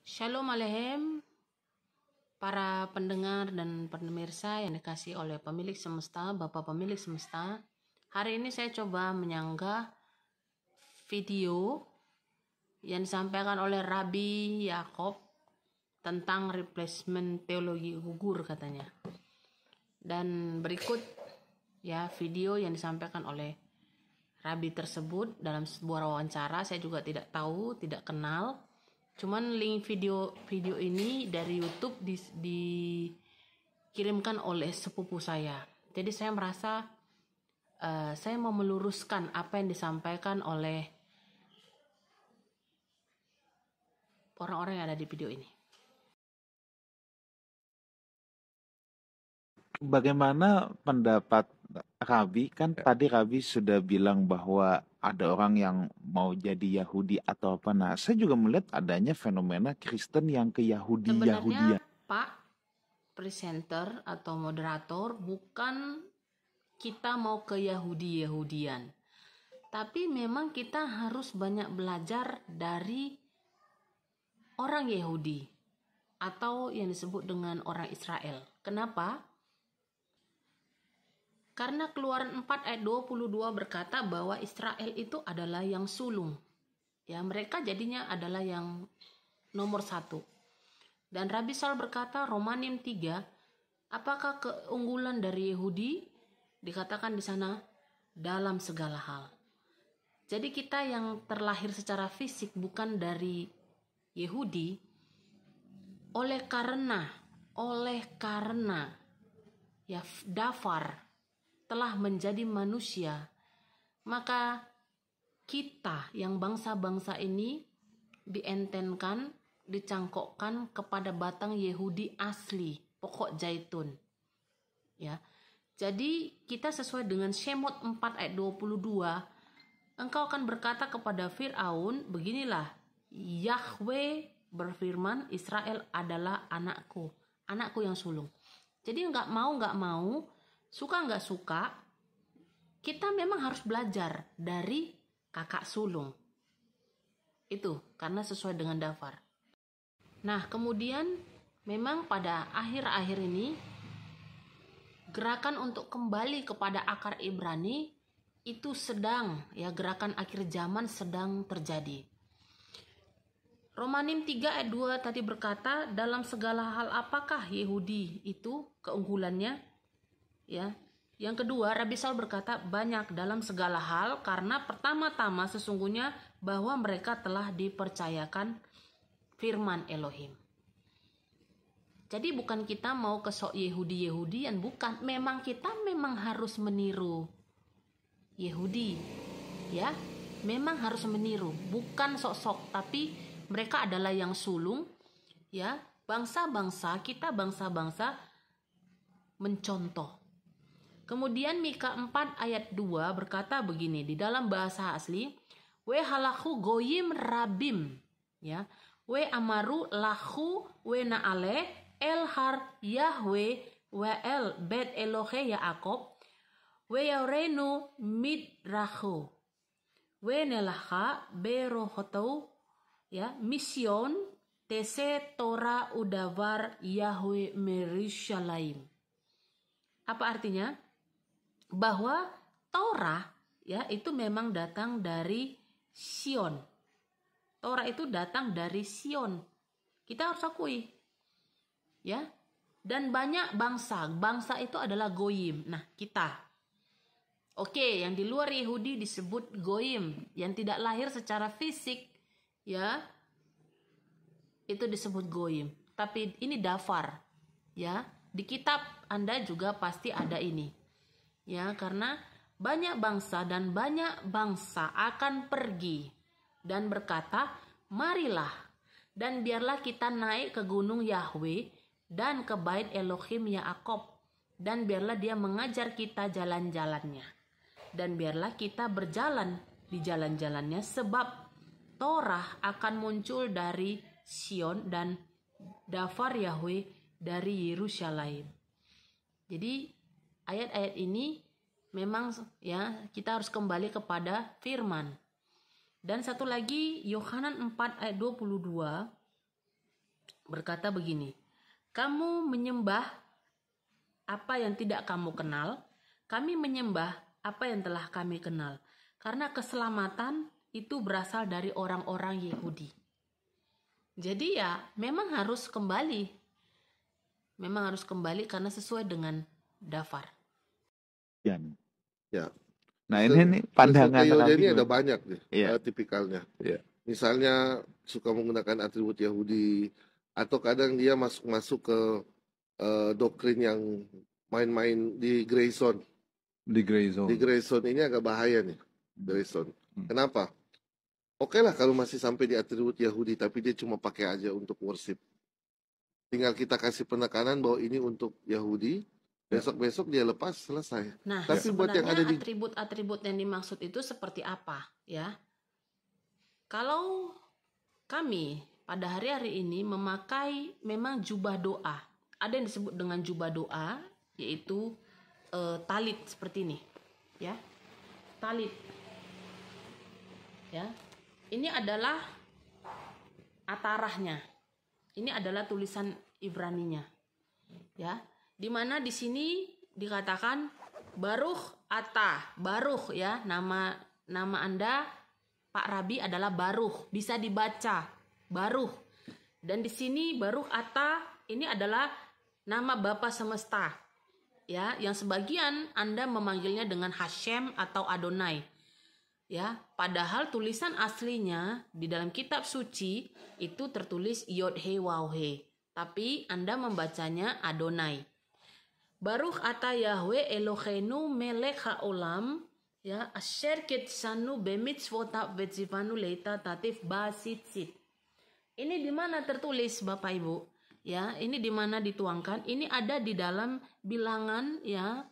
Shalom Aleichem, para pendengar dan pemirsa yang dikasih oleh pemilik semesta, Bapak pemilik semesta. Hari ini saya coba menyanggah video yang disampaikan oleh Rabbi Yaakov tentang replacement teologi gugur katanya. Dan berikut ya video yang disampaikan oleh Rabbi tersebut dalam sebuah wawancara. Saya juga tidak tahu, tidak kenal. Cuman link video ini dari YouTube dikirimkan oleh sepupu saya. Jadi saya merasa saya mau meluruskan apa yang disampaikan oleh orang-orang yang ada di video ini. Bagaimana pendapat Rabi? Kan tadi Rabi sudah bilang bahwa ada orang yang mau jadi Yahudi atau apa. Nah, saya juga melihat adanya fenomena Kristen yang ke Yahudi-Yahudian. Sebenarnya Pak presenter atau moderator, bukan kita mau ke Yahudi-Yahudian, tapi memang kita harus banyak belajar dari orang Yahudi atau yang disebut dengan orang Israel. Kenapa? Karena Keluaran 4 ayat 22 berkata bahwa Israel itu adalah yang sulung. Ya, mereka jadinya adalah yang nomor 1. Dan Rabbi Saul berkata, Romanim 3, apakah keunggulan dari Yahudi? Dikatakan di sana, dalam segala hal. Jadi kita yang terlahir secara fisik bukan dari Yahudi, oleh karena ya dafar telah menjadi manusia, maka kita yang bangsa-bangsa ini dientenkan, dicangkokkan kepada batang Yahudi asli, pokok zaitun. Ya. Jadi kita sesuai dengan Shemot 4 ayat 22, engkau akan berkata kepada Fir'aun, beginilah, Yahweh berfirman, Israel adalah anakku yang sulung. Jadi nggak mau, suka nggak suka, kita memang harus belajar dari kakak sulung. Itu karena sesuai dengan dafar. Nah, kemudian memang pada akhir-akhir ini gerakan untuk kembali kepada akar Ibrani itu sedang, ya, gerakan akhir zaman sedang terjadi. Romanim 3 ayat 2 tadi berkata, dalam segala hal apakah Yahudi itu keunggulannya? Ya. Yang kedua, Rabbi Saul berkata banyak dalam segala hal, karena pertama-tama sesungguhnya bahwa mereka telah dipercayakan firman Elohim. Jadi bukan kita mau ke sok Yahudi-Yahudian, bukan. Memang kita harus meniru Yahudi. Ya, memang harus meniru, bukan sok-sok, tapi mereka adalah yang sulung. Ya, bangsa-bangsa, kita bangsa-bangsa mencontoh. Kemudian Mika 4 ayat 2 berkata begini, di dalam bahasa asli, we halahu goyim rabim, ya, we amaru lahu we naale el har Yahweh we el bet Elohe Yaakov we yaurenu midrahu we nelaha berohotau, ya, mission tese Torah udavar Yahweh Merishalayim. Apa artinya? Bahwa Torah, ya, itu memang datang dari Sion. Torah itu datang dari Sion. Kita harus akui. Ya. Dan banyak bangsa itu adalah goyim. Nah, kita. Oke, yang di luar Yahudi disebut goyim, yang tidak lahir secara fisik, ya, itu disebut goyim. Tapi ini dafar, ya. Di kitab Anda juga pasti ada ini. Ya, karena banyak bangsa dan banyak bangsa akan pergi dan berkata, marilah dan biarlah kita naik ke gunung Yahweh dan ke bait Elohim Yaakov, dan biarlah dia mengajar kita jalan-jalannya, dan biarlah kita berjalan di jalan-jalannya, sebab Torah akan muncul dari Sion dan dafar Yahweh dari Yerusalem. Jadi ayat-ayat ini memang, ya, kita harus kembali kepada firman. Dan satu lagi Yohanan 4 ayat 22, berkata begini, kamu menyembah apa yang tidak kamu kenal, kami menyembah apa yang telah kami kenal. Karena keselamatan itu berasal dari orang-orang Yahudi. Jadi ya memang harus kembali. Memang harus kembali karena sesuai dengan daftar. Ya. Ya. Nah ini nih pandangan Kristen Rabi ini ada gimana? banyak nih Iya. tipikalnya. Iya. Misalnya suka menggunakan atribut Yahudi, atau kadang dia masuk ke doktrin yang main-main di grey zone. Di grey zone. Di grey zone ini agak bahaya nih, grey zone. Kenapa? Oke lah kalau masih sampai di atribut Yahudi, tapi dia cuma pakai aja untuk worship. Tinggal kita kasih penekanan bahwa ini untuk Yahudi, besok-besok dia lepas, selesai. Nah, Tapi buat yang ada sebenarnya di atribut-atribut yang dimaksud itu seperti apa, ya? Kalau kami pada hari-hari ini memakai memang jubah doa. Ada yang disebut dengan jubah doa, yaitu talit seperti ini, ya. Talit. Ya. Ini adalah atarahnya. Ini adalah tulisan Ibraninya. Ya. Di mana di sini dikatakan Baruch Ata, Baruch ya, nama Anda Pak Rabi adalah Baruch, bisa dibaca Baruch. Dan di sini Baruch Ata ini adalah nama Bapa semesta. Ya, yang sebagian Anda memanggilnya dengan Hashem atau Adonai. Ya, padahal tulisan aslinya di dalam kitab suci itu tertulis Yod He Waw He, tapi Anda membacanya Adonai. Baruch ata Yahweh Eloheinu melech haolam, ya, asher kitsanu bemitzvotav vetzivanu leita tatif basitsit. Ini di mana tertulis Bapak Ibu? Ya, ini di mana dituangkan? Ini ada di dalam bilangan ya,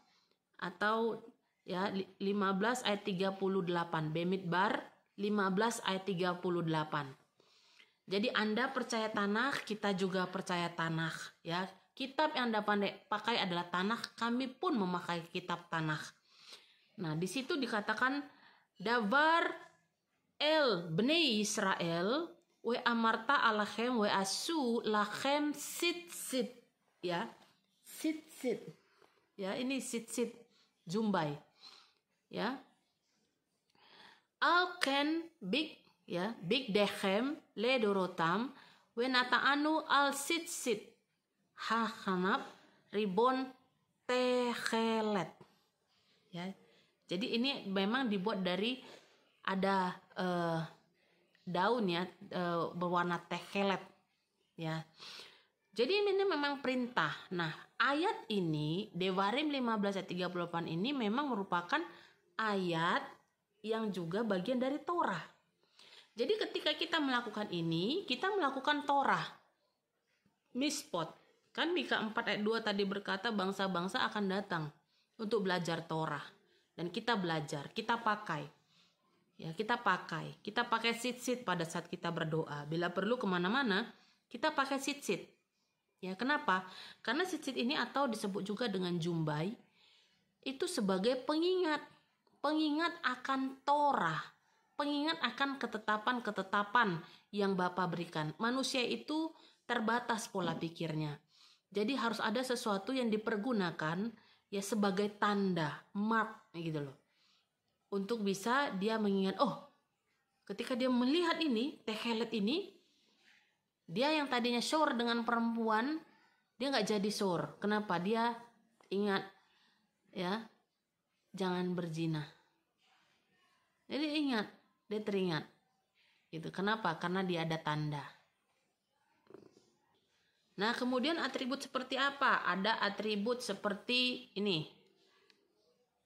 atau ya 15 ayat 38, Bemidbar 15 ayat 38. Jadi Anda percaya Tanakh, kita juga percaya Tanakh ya. Kitab yang Anda pakai adalah Tanakh, kami pun memakai kitab Tanakh. Nah, di situ dikatakan Davar el bnei Israel we amarta alachem we asu lachem sit ya. Sit. Ya, ini sit Jumbai. Ya. Alken big ya, big dechem le dorotam we nataanu al sit hahanap ribon techelet. Ya. Jadi ini memang dibuat dari ada daun ya, berwarna techelet ya. Jadi ini memang perintah. Nah, ayat ini Devarim 15 ayat 38 ini memang merupakan ayat yang juga bagian dari Torah. Jadi ketika kita melakukan ini, kita melakukan Torah. Mispot. Kan Mika 4 ayat 2 tadi berkata bangsa-bangsa akan datang untuk belajar Torah. Dan kita belajar, kita pakai. Ya, kita pakai sit pada saat kita berdoa. Bila perlu kemana-mana, kita pakai sit. Ya, kenapa? Karena sit ini atau disebut juga dengan jumbai, itu sebagai pengingat akan Torah, pengingat akan ketetapan-ketetapan yang Bapa berikan. Manusia itu terbatas pola pikirnya. Jadi harus ada sesuatu yang dipergunakan ya sebagai tanda, mark gitu loh. Untuk bisa dia mengingat, oh, ketika dia melihat ini, techelet ini, dia yang tadinya syur dengan perempuan, dia nggak jadi syur. Kenapa? Dia ingat, ya, jangan berzina. Jadi ingat, dia teringat. Gitu. Kenapa? Karena dia ada tanda. Nah, kemudian atribut seperti apa? Ada atribut seperti ini.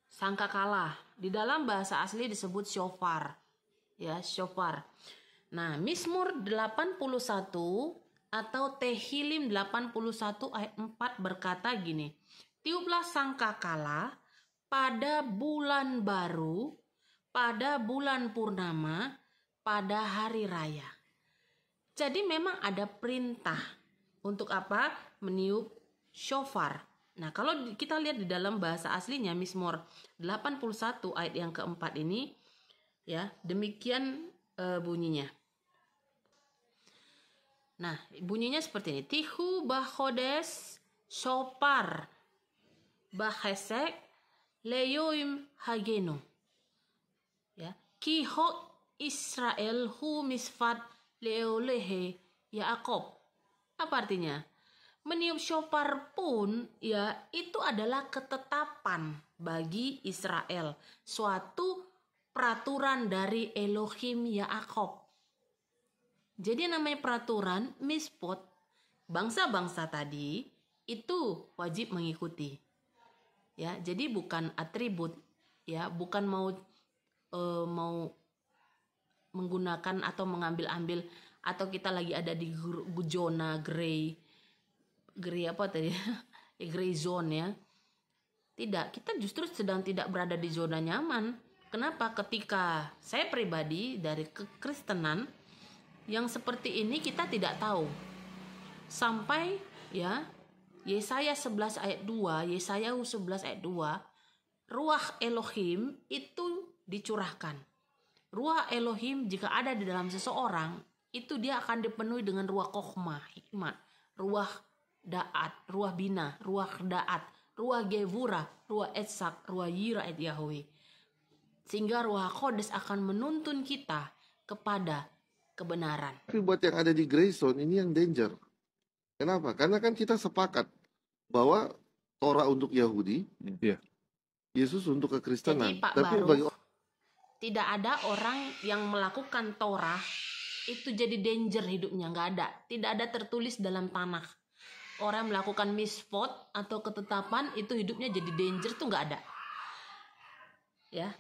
Sangkakala. Di dalam bahasa asli disebut shofar. Ya, shofar. Nah, Mizmur 81 atau Tehillim 81 ayat 4 berkata gini. Tiuplah sangkakala pada bulan baru, pada bulan purnama, pada hari raya. Jadi memang ada perintah untuk apa? Meniup shofar. Nah, kalau kita lihat di dalam bahasa aslinya Mizmur 81 ayat yang keempat ini, ya, demikian bunyinya. Nah, bunyinya seperti ini. Tihu bahodes shopar bahesek leyoim hagenu. Ya, kiho Israel hu misfat leolehe Yakob. Apa artinya? Meniup shofar pun ya itu adalah ketetapan bagi Israel, suatu peraturan dari Elohim Yakob. Jadi namanya peraturan mispot, bangsa-bangsa tadi itu wajib mengikuti. Ya, jadi bukan atribut, ya, bukan mau menggunakan atau mengambil-ambil, atau kita lagi ada di zona gray apa tadi gray zone ya. Tidak, kita justru sedang tidak berada di zona nyaman. Kenapa? Ketika saya pribadi dari kekristenan yang seperti ini kita tidak tahu sampai ya Yesaya 11 ayat 2, Yesaya 11 ayat 2, ruah Elohim itu dicurahkan. Ruah Elohim jika ada di dalam seseorang, itu dia akan dipenuhi dengan ruah kokhmah, hikmat, ruah da'at, ruah bina, ruah da'at, ruah gevura, ruah etsak, ruah yira et Yahweh. Sehingga ruah kodes akan menuntun kita kepada kebenaran. Tapi buat yang ada di gray zone ini yang danger. Kenapa? Karena kan kita sepakat bahwa Torah untuk Yahudi, Yesus untuk kekristenan. Jadi Pak Tapi Baruch, tidak ada orang yang melakukan Torah itu jadi danger hidupnya, nggak ada. Tidak ada tertulis dalam tanah. Orang melakukan mispot atau ketetapan itu hidupnya jadi danger tuh nggak ada. Ya,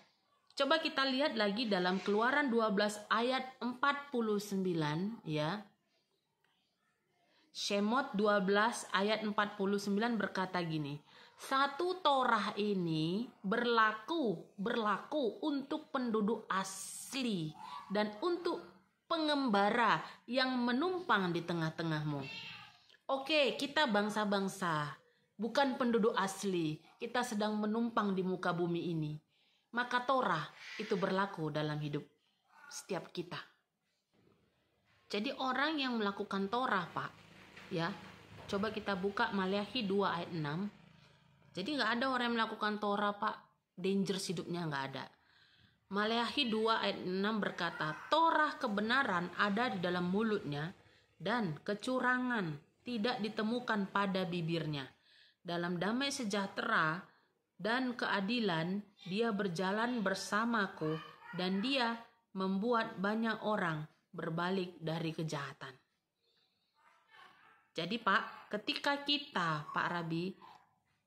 coba kita lihat lagi dalam Keluaran 12 ayat 49 ya. Shemot 12 ayat 49 berkata gini. Satu Torah ini berlaku untuk penduduk asli dan untuk pengembara yang menumpang di tengah-tengahmu. Oke, kita bangsa-bangsa, bukan penduduk asli. Kita sedang menumpang di muka bumi ini. Maka Torah itu berlaku dalam hidup setiap kita. Jadi orang yang melakukan Torah, Pak, ya, coba kita buka Maleakhi 2 ayat 6. Jadi nggak ada orang yang melakukan Torah, Pak, dangerous hidupnya nggak ada. Maleakhi 2 ayat 6 berkata, Torah kebenaran ada di dalam mulutnya dan kecurangan tidak ditemukan pada bibirnya. Dalam damai sejahtera dan keadilan dia berjalan bersamaku dan dia membuat banyak orang berbalik dari kejahatan. Jadi Pak, ketika kita, Pak Rabi,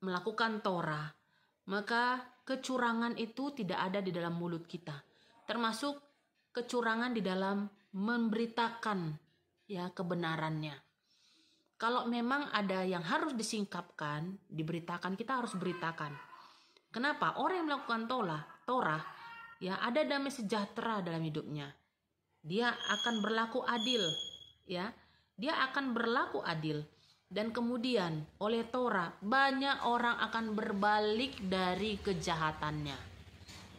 melakukan Torah, maka kecurangan itu tidak ada di dalam mulut kita. Termasuk kecurangan di dalam memberitakan ya kebenarannya. Kalau memang ada yang harus disingkapkan, diberitakan, kita harus beritakan. Kenapa? Orang yang melakukan Torah ya ada damai sejahtera dalam hidupnya. Dia akan berlaku adil, ya. Dia akan berlaku adil. Dan kemudian oleh Torah banyak orang akan berbalik dari kejahatannya.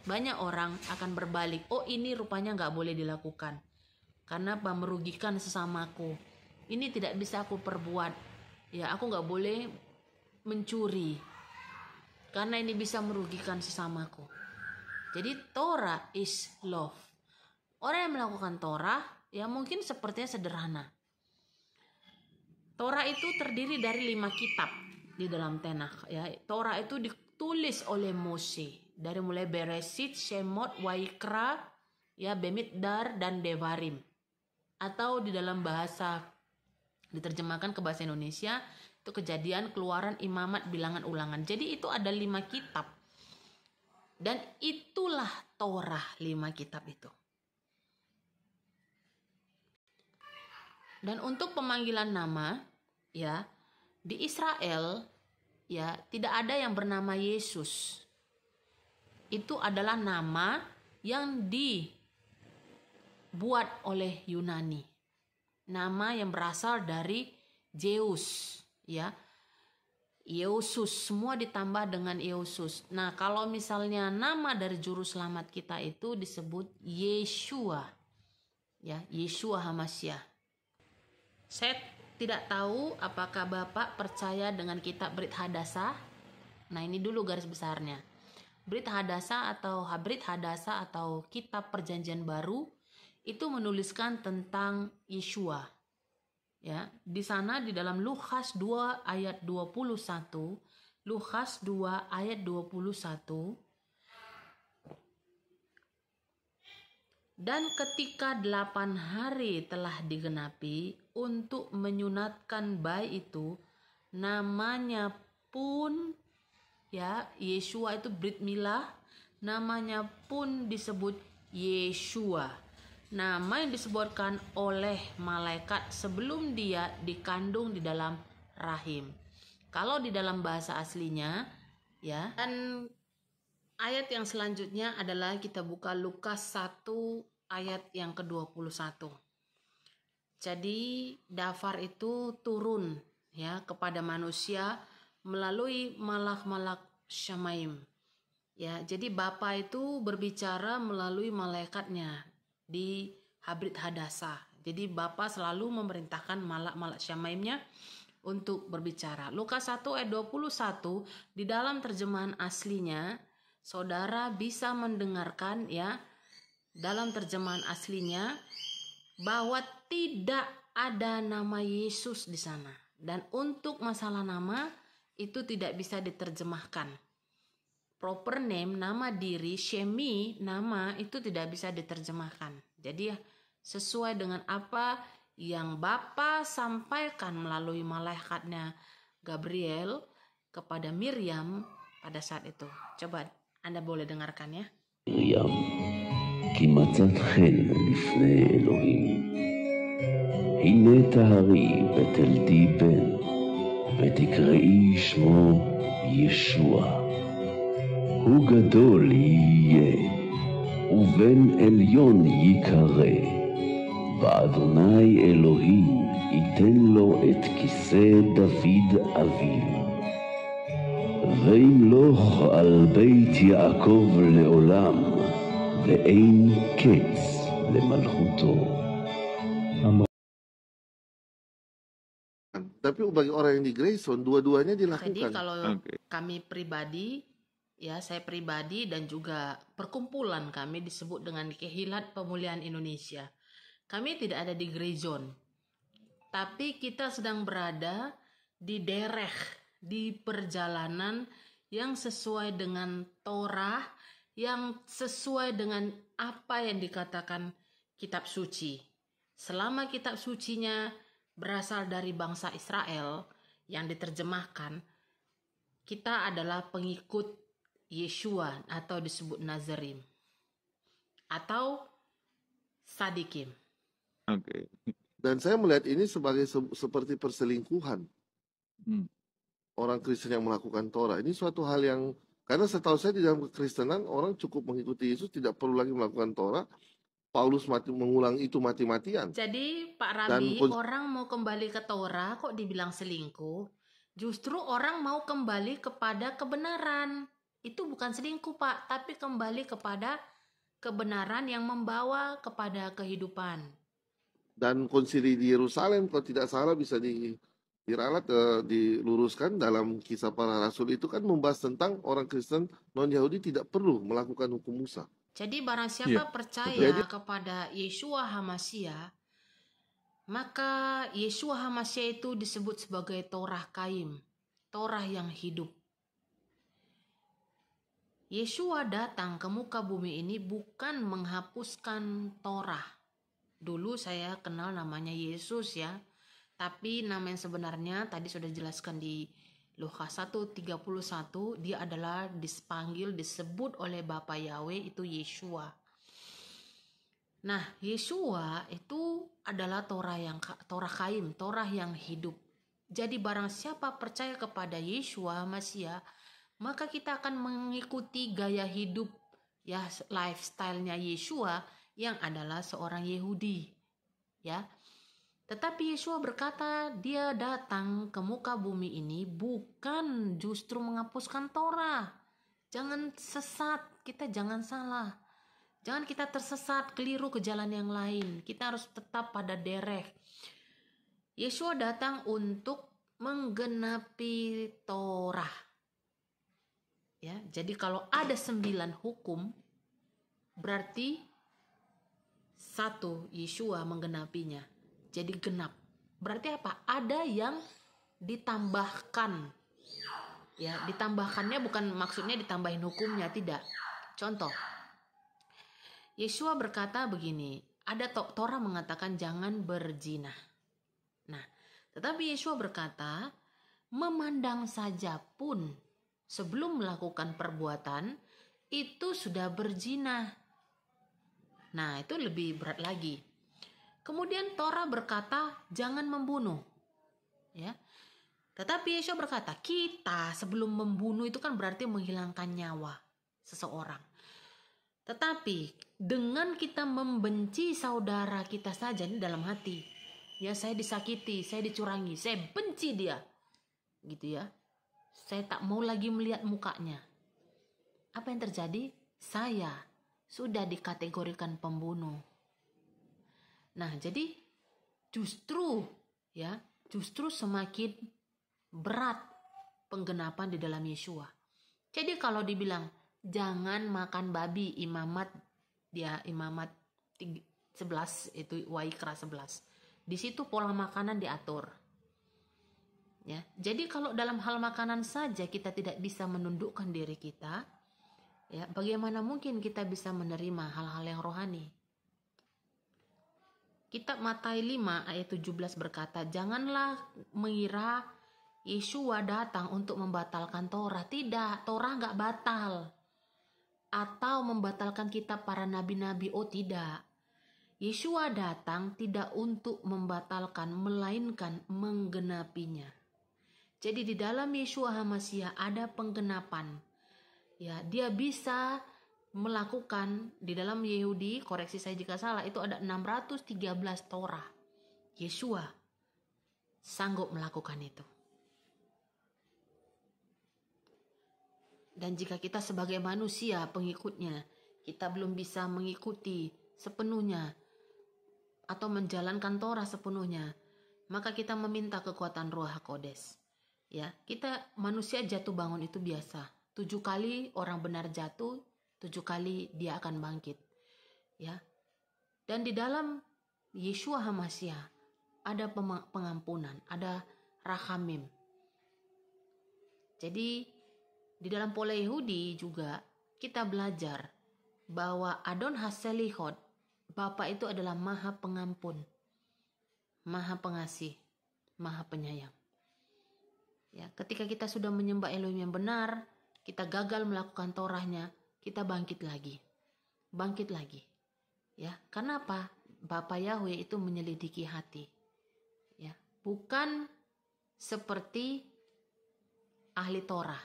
Banyak orang akan berbalik. Oh, ini rupanya nggak boleh dilakukan. Karena apa? Merugikan sesamaku. Ini tidak bisa aku perbuat. Ya, aku nggak boleh mencuri. Karena ini bisa merugikan sesamaku. Jadi Torah is love. Orang yang melakukan Torah ya mungkin sepertinya sederhana. Torah itu terdiri dari 5 kitab di dalam Tanakh ya. Torah itu ditulis oleh Mose dari mulai Beresit, Shemot, Waikra, ya Bemidbar dan Devarim. Atau di dalam bahasa diterjemahkan ke bahasa Indonesia itu Kejadian, Keluaran, Imamat, Bilangan, Ulangan. Jadi itu ada 5 kitab. Dan itulah Torah 5 kitab itu. Dan untuk pemanggilan nama, ya, di Israel, ya, tidak ada yang bernama Yesus. Itu adalah nama yang dibuat oleh Yunani. Nama yang berasal dari Zeus, ya. Yesus, semua ditambah dengan Yesus. Nah, kalau misalnya nama dari juru selamat kita itu disebut Yeshua. Ya, Yeshua HaMashiach. Saya tidak tahu apakah Bapak percaya dengan kitab Brit Hadasa. Nah, ini dulu garis besarnya. Brit Hadasa atau kitab Perjanjian Baru itu menuliskan tentang Yeshua. Ya, di sana di dalam Lukas 2 ayat 21, Lukas 2 ayat 21, dan ketika 8 hari telah digenapi untuk menyunatkan bayi itu, namanya pun, ya, Yeshua itu Brit Milah, namanya pun disebut Yeshua. Nama yang disebutkan oleh malaikat sebelum dia dikandung di dalam rahim. Kalau di dalam bahasa aslinya, ya, dan ayat yang selanjutnya adalah kita buka Lukas 1 ayat yang ke-21. Jadi Dafar itu turun, ya, kepada manusia melalui malak-malak Syamaim. Ya, jadi Bapa itu berbicara melalui malaikatnya di Habrit Hadasa. Jadi Bapa selalu memerintahkan malak-malak Syamaimnya untuk berbicara. Lukas 1 ayat 21 di dalam terjemahan aslinya, saudara bisa mendengarkan, ya, dalam terjemahan aslinya bahwa tidak ada nama Yesus di sana. Dan untuk masalah nama itu tidak bisa diterjemahkan. Proper name, nama diri, Shemi, nama itu tidak bisa diterjemahkan. Jadi sesuai dengan apa yang Bapa sampaikan melalui malaikatnya Gabriel kepada Miriam pada saat itu. Coba Anda boleh dengarkan, ya. מרים, כי מצאת חן לפני אלוהים. הנה תהרי ותלדי בן, ותקראי שמו ישוע. הוא גדול יהיה, ובן עליון יקרא. ואדוני אלוהים ייתן לו את כיסא דוד אביו. וימלוך על בית יעקב לעולם, ואין קץ למלכותו. Tapi bagi orang yang di Grayson, dua-duanya Jadi dilakukan. kalau Oke. kami pribadi, ya, saya pribadi dan juga perkumpulan kami disebut dengan Kehilat Pemulihan Indonesia. Kami tidak ada di Grey Zone, tapi kita sedang berada di dereh, di perjalanan yang sesuai dengan Torah, yang sesuai dengan apa yang dikatakan kitab suci. Selama kitab sucinya berasal dari bangsa Israel yang diterjemahkan, kita adalah pengikut Yeshua atau disebut Nazarim atau Sadikim. Oke. Dan saya melihat ini sebagai seperti perselingkuhan. Hmm. Orang Kristen yang melakukan Torah. Ini suatu hal yang, karena setahu saya di dalam kekristenan orang cukup mengikuti Yesus, tidak perlu lagi melakukan Torah. Paulus mengulang itu mati-matian. Jadi Pak Dan Rabi, orang mau kembali ke Torah kok dibilang selingkuh? Justru orang mau kembali kepada kebenaran. Itu bukan selingkuh, Pak, tapi kembali kepada kebenaran yang membawa kepada kehidupan. Dan konsili di Yerusalem, kalau tidak salah bisa diralat, diluruskan dalam Kisah Para Rasul itu kan membahas tentang orang Kristen non-Yahudi tidak perlu melakukan hukum Musa. Jadi barang siapa Iya, percaya kepada Yeshua HaMashiach, maka Yeshua HaMashiach itu disebut sebagai Torah Kaim, Torah yang hidup. Yeshua datang ke muka bumi ini bukan menghapuskan Torah. Dulu saya kenal namanya Yesus, ya. Tapi nama yang sebenarnya tadi sudah dijelaskan di Lukas 1:31, dia adalah disebut oleh Bapa Yahweh itu Yeshua. Nah, Yeshua itu adalah Torah Kaim, Torah yang hidup. Jadi barang siapa percaya kepada Yeshua Mashiach, maka kita akan mengikuti gaya hidup, ya, lifestyle-nya Yeshua yang adalah seorang Yahudi, ya. Tetapi Yeshua berkata dia datang ke muka bumi ini bukan justru menghapuskan Torah. Jangan sesat, kita jangan salah. Jangan kita tersesat, keliru ke jalan yang lain. Kita harus tetap pada dereh. Yeshua datang untuk menggenapi Torah. Ya, jadi kalau ada 9 hukum, berarti 1 Yeshua menggenapinya. Jadi genap. Berarti apa? Ada yang ditambahkan. Ya, ditambahkannya bukan maksudnya ditambahin hukumnya, tidak. Contoh, Yeshua berkata begini, ada Torah mengatakan jangan berzina. Nah, tetapi Yeshua berkata, memandang saja pun sebelum melakukan perbuatan itu sudah berzina. Nah, itu lebih berat lagi. Kemudian Torah berkata jangan membunuh. Ya. Tetapi Yeshua berkata, kita sebelum membunuh itu kan berarti menghilangkan nyawa seseorang. Tetapi dengan kita membenci saudara kita saja ini dalam hati, ya saya disakiti, saya dicurangi, saya benci dia, gitu ya. Saya tak mau lagi melihat mukanya. Apa yang terjadi? Saya sudah dikategorikan pembunuh. Nah, jadi justru semakin berat penggenapan di dalam Yeshua. Jadi kalau dibilang jangan makan babi, imamat 11 itu Waikra 11. Di situ pola makanan diatur. Ya, jadi kalau dalam hal makanan saja kita tidak bisa menundukkan diri kita, ya, bagaimana mungkin kita bisa menerima hal-hal yang rohani? Kitab Matius 5 ayat 17 berkata, janganlah mengira Yeshua datang untuk membatalkan Torah. Tidak, Torah nggak batal. Atau membatalkan kitab para nabi-nabi. Oh tidak. Yeshua datang tidak untuk membatalkan, melainkan menggenapinya. Jadi di dalam Yeshua HaMashiach ada penggenapan. Ya, dia bisa melakukan di dalam Yehudi, koreksi saya jika salah, itu ada 613 Torah. Yeshua sanggup melakukan itu. Dan jika kita sebagai manusia pengikutnya, kita belum bisa mengikuti sepenuhnya atau menjalankan Torah sepenuhnya, maka kita meminta kekuatan Ruach HaKodes. Ya, kita manusia jatuh bangun itu biasa. 7 kali orang benar jatuh, 7 kali dia akan bangkit. Ya. Dan di dalam Yeshua HaMashiach ada pengampunan, ada rachamim. Jadi di dalam pola Yahudi juga kita belajar bahwa Adon HaSelihot, Bapa itu adalah Maha Pengampun, Maha Pengasih, Maha Penyayang. Ya, ketika kita sudah menyembah Elohim yang benar, kita gagal melakukan Torahnya, kita bangkit lagi. Bangkit lagi. Ya, karena apa? Bapa Yahweh itu menyelidiki hati. Ya, bukan seperti ahli Torah.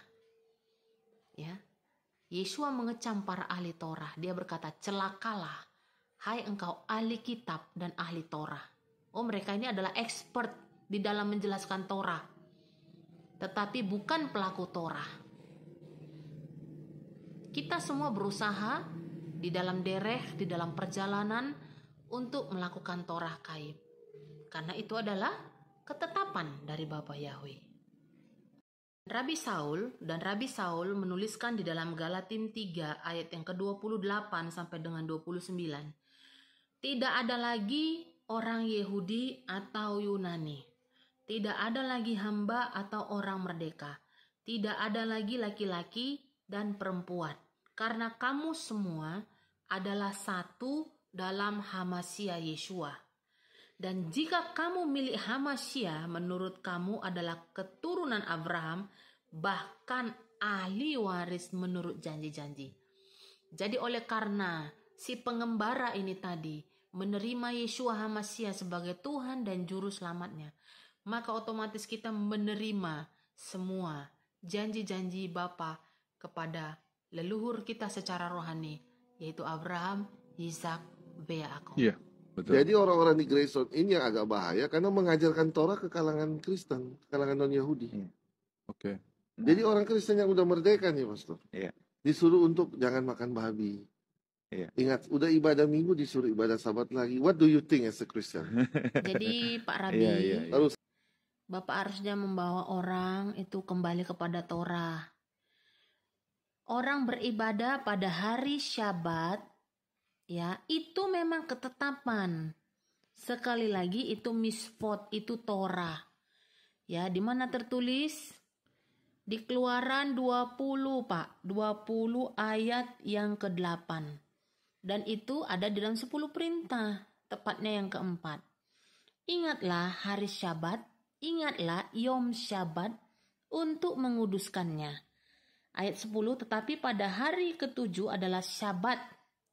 Ya, Yeshua mengecam para ahli Torah. Dia berkata, celakalah, hai engkau ahli kitab dan ahli Torah. Oh, mereka ini adalah expert di dalam menjelaskan Torah, tetapi bukan pelaku Torah. Kita semua berusaha di dalam dereh, di dalam perjalanan untuk melakukan Torah gaib. Karena itu adalah ketetapan dari Bapa Yahweh. Rabi Saul menuliskan di dalam Galatim 3 ayat yang ke-28 sampai dengan 29. Tidak ada lagi orang Yehudi atau Yunani. Tidak ada lagi hamba atau orang merdeka. Tidak ada lagi laki-laki dan perempuan. Karena kamu semua adalah satu dalam HaMashiach Yeshua. Dan jika kamu milik HaMashiach, menurut kamu adalah keturunan Abraham, bahkan ahli waris menurut janji-janji. Jadi oleh karena si pengembara ini tadi menerima Yeshua HaMashiach sebagai Tuhan dan Juru Selamatnya, maka otomatis kita menerima semua janji-janji Bapa kepada leluhur kita secara rohani, yaitu Abraham, Ishak, Yaakov. Iya, betul. Jadi orang-orang di Grayson ini yang agak bahaya karena mengajarkan Torah ke kalangan Kristen, ke kalangan non-Yahudi. Oke. Jadi orang Kristen yang udah merdeka nih, Pastor, Iya. disuruh untuk jangan makan babi, Iya. Ingat, udah ibadah minggu disuruh ibadah sabat lagi. What do you think as a Christian? Jadi Pak Rabi, Iya. Lalu Bapak harusnya membawa orang itu kembali kepada Torah. Orang beribadah pada hari Syabat, ya, itu memang ketetapan. Sekali lagi itu misfot, itu Torah. Ya, di mana tertulis? Di Keluaran 20, Pak. 20 ayat yang ke-8. Dan itu ada di dalam 10 perintah, tepatnya yang keempat. Ingatlah hari Syabat, ingatlah Yom Syabat untuk menguduskannya. Ayat 10, tetapi pada hari ke-7 adalah Syabat,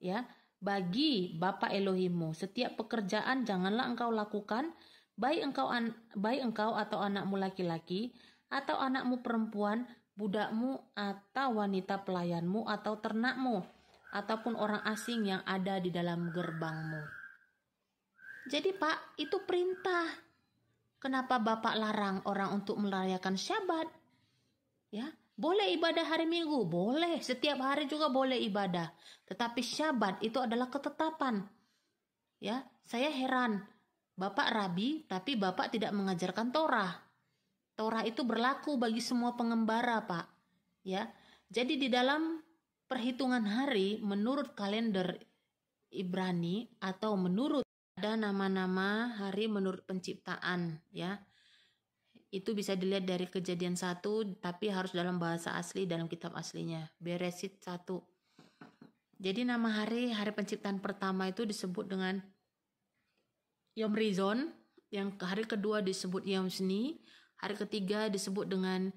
ya, bagi Bapa Elohimmu. Setiap pekerjaan janganlah engkau lakukan, baik engkau atau anakmu laki-laki, atau anakmu perempuan, budakmu atau wanita pelayanmu, atau ternakmu, ataupun orang asing yang ada di dalam gerbangmu. Jadi Pak, itu perintah. Kenapa Bapak larang orang untuk merayakan Syabat? Ya, boleh ibadah hari Minggu, boleh. Setiap hari juga boleh ibadah. Tetapi Syabat itu adalah ketetapan. Ya, saya heran. Bapak Rabi, tapi Bapak tidak mengajarkan Torah. Torah itu berlaku bagi semua pengembara, Pak. Ya, jadi di dalam perhitungan hari menurut kalender Ibrani atau menurut ada nama-nama hari menurut penciptaan, ya. Itu bisa dilihat dari Kejadian 1, tapi harus dalam bahasa asli, dalam kitab aslinya. Beresit 1. Jadi nama hari penciptaan pertama itu disebut dengan Yom Rishon, yang hari kedua disebut Yom Sheni, hari ketiga disebut dengan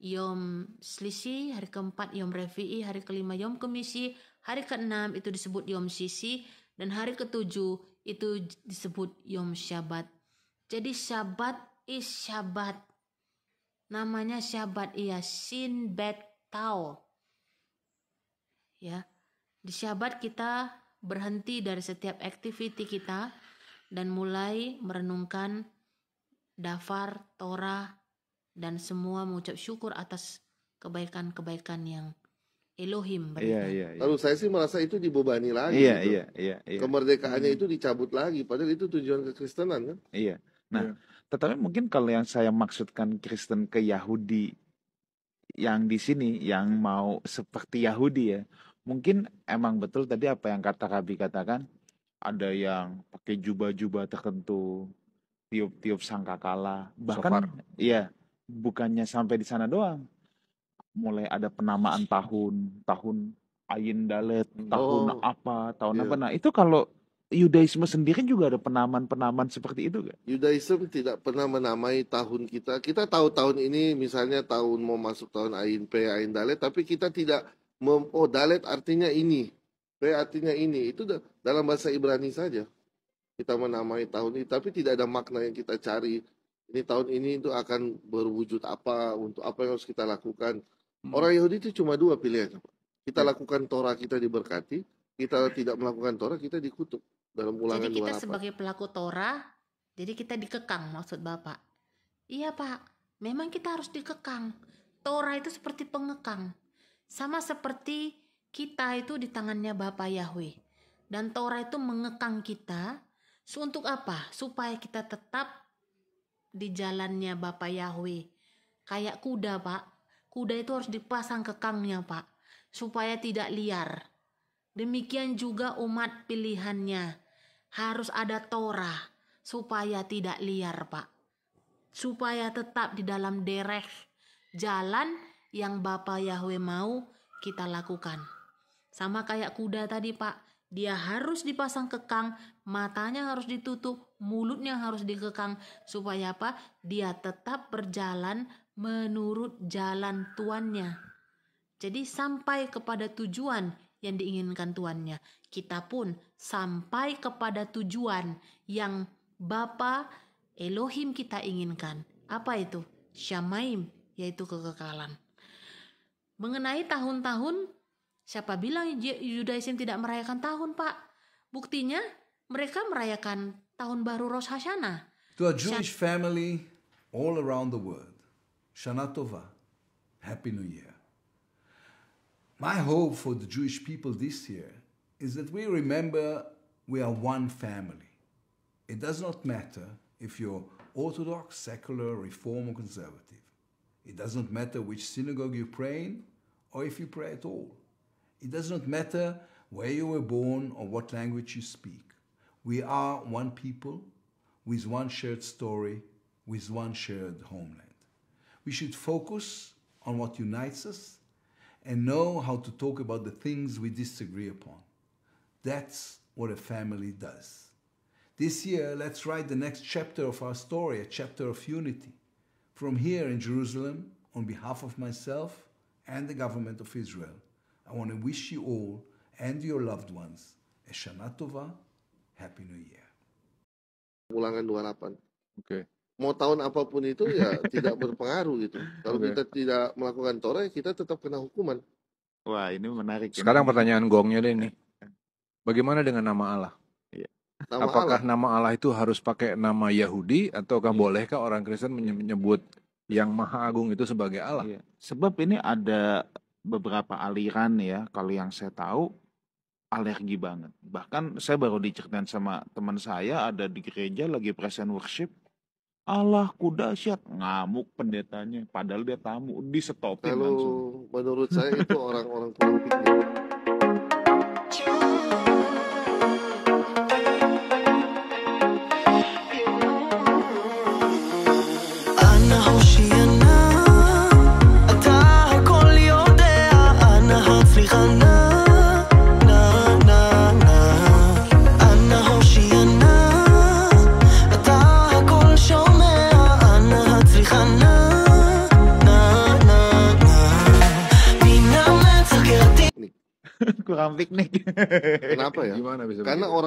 Yom Shlisi, hari keempat Yom Revi'i, hari kelima Yom Kemisi, hari keenam itu disebut Yom Sisi, dan hari ketujuh itu disebut Yom Syabat. Jadi Syabat is Syabat. Namanya Syabat, iya, Shin Bet Tau. Ya. Di Syabat kita berhenti dari setiap activity kita dan mulai merenungkan dafar, Torah, dan semua mengucap syukur atas kebaikan-kebaikan yang Elohim berikan. Iya. lalu saya sih merasa itu dibebani lagi. Iya. Kemerdekaannya itu dicabut lagi, padahal itu tujuan kekristenan kan. Iya. Nah, tetapi mungkin kalau yang saya maksudkan Kristen ke Yahudi yang di sini yang mau seperti Yahudi ya, mungkin emang betul tadi apa yang kata Rabi katakan, ada yang pakai jubah-jubah tertentu, tiup-tiup sangkakala, bahkan iya, bukannya sampai di sana doang, mulai ada penamaan tahun Ayin Dalet, tahun apa. Nah, itu kalau Yudaisme sendiri juga ada penamaan seperti itu gak? Yudaism tidak pernah menamai tahun kita. Kita tahu tahun ini misalnya tahun mau masuk tahun Ayin P, Ayin Dalet, tapi kita tidak Dalet artinya ini, P artinya ini. Itu dalam bahasa Ibrani saja. Kita menamai tahun ini, tapi tidak ada makna yang kita cari. Ini tahun ini itu akan berwujud apa, untuk apa yang harus kita lakukan. Orang Yahudi itu cuma dua pilihan. Kita lakukan Torah, kita diberkati. Kita tidak melakukan Torah, kita dikutuk. Dalam Ulangan 28. Jadi kita sebagai pelaku Torah, jadi kita dikekang maksud Bapak. Iya Pak, memang kita harus dikekang. Torah itu seperti pengekang. Sama seperti kita itu di tangannya Bapa Yahweh. Dan Torah itu mengekang kita. Untuk apa? Supaya kita tetap di jalannya Bapa Yahweh. Kayak kuda Pak. Kuda itu harus dipasang kekangnya Pak. Supaya tidak liar. Demikian juga umat pilihannya. Harus ada Torah supaya tidak liar, Pak. Supaya tetap di dalam derek jalan yang Bapa Yahweh mau kita lakukan. Sama kayak kuda tadi, Pak. Dia harus dipasang kekang, matanya harus ditutup, mulutnya harus dikekang. Supaya apa? Dia tetap berjalan menurut jalan tuannya. Jadi sampai kepada tujuan yang diinginkan tuannya. Kita pun sampai kepada tujuan yang Bapa Elohim kita inginkan. Apa itu? Syamaim, yaitu kekekalan. Mengenai tahun-tahun, siapa bilang Yudaism tidak merayakan tahun, Pak? Buktinya mereka merayakan tahun baru Rosh Hashanah. To a Jewish family all around the world, Shana Tova, Happy New Year. My hope for the Jewish people this year is that we remember we are one family. It does not matter if you're Orthodox, secular, Reform, or conservative. It does not matter which synagogue you pray in or if you pray at all. It does not matter where you were born or what language you speak. We are one people with one shared story, with one shared homeland. We should focus on what unites us and know how to talk about the things we disagree upon. That's what a family does. This year, let's write the next chapter of our story, a chapter of unity. From here in Jerusalem, on behalf of myself and the government of Israel, I want to wish you all and your loved ones a Shana Tova, Happy New Year. Ulangan 28. Oke. Mau tahun apapun itu ya tidak berpengaruh gitu. Kalau Oke. kita tidak melakukan Torah, ya kita tetap kena hukuman. Wah, ini menarik. Sekarang pertanyaan gongnya deh nih. Bagaimana dengan nama Allah? Nama Apakah Allah. nama Allah itu harus pakai nama Yahudi ataukah bolehkah orang Kristen menyebut yang Maha Agung itu sebagai Allah? Iya. Sebab ini ada beberapa aliran ya, kalau yang saya tahu alergi banget. Bahkan saya baru diceritain sama teman saya, ada di gereja lagi present worship, Allahku dahsyat, ngamuk pendetanya, padahal dia tamu, di-stopin langsung. Kalau menurut saya itu orang-orang kurang pikir. Kurang piknik. Kenapa ya? Gimana bisa Karena begitu?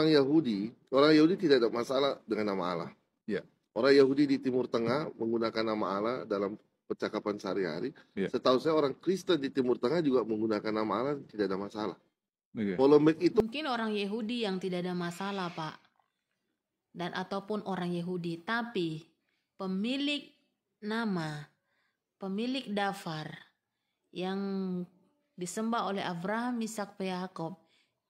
orang Yahudi tidak ada masalah dengan nama Allah. Iya. Orang Yahudi di Timur Tengah menggunakan nama Allah dalam percakapan sehari-hari. Iya. Setahu saya orang Kristen di Timur Tengah juga menggunakan nama Allah, tidak ada masalah. Oke. Polemik itu Mungkin orang Yahudi yang tidak ada masalah, Pak. Dan ataupun orang Yahudi, tapi pemilik nama, pemilik daftar yang disembah oleh Abraham, Ishak, Yakub,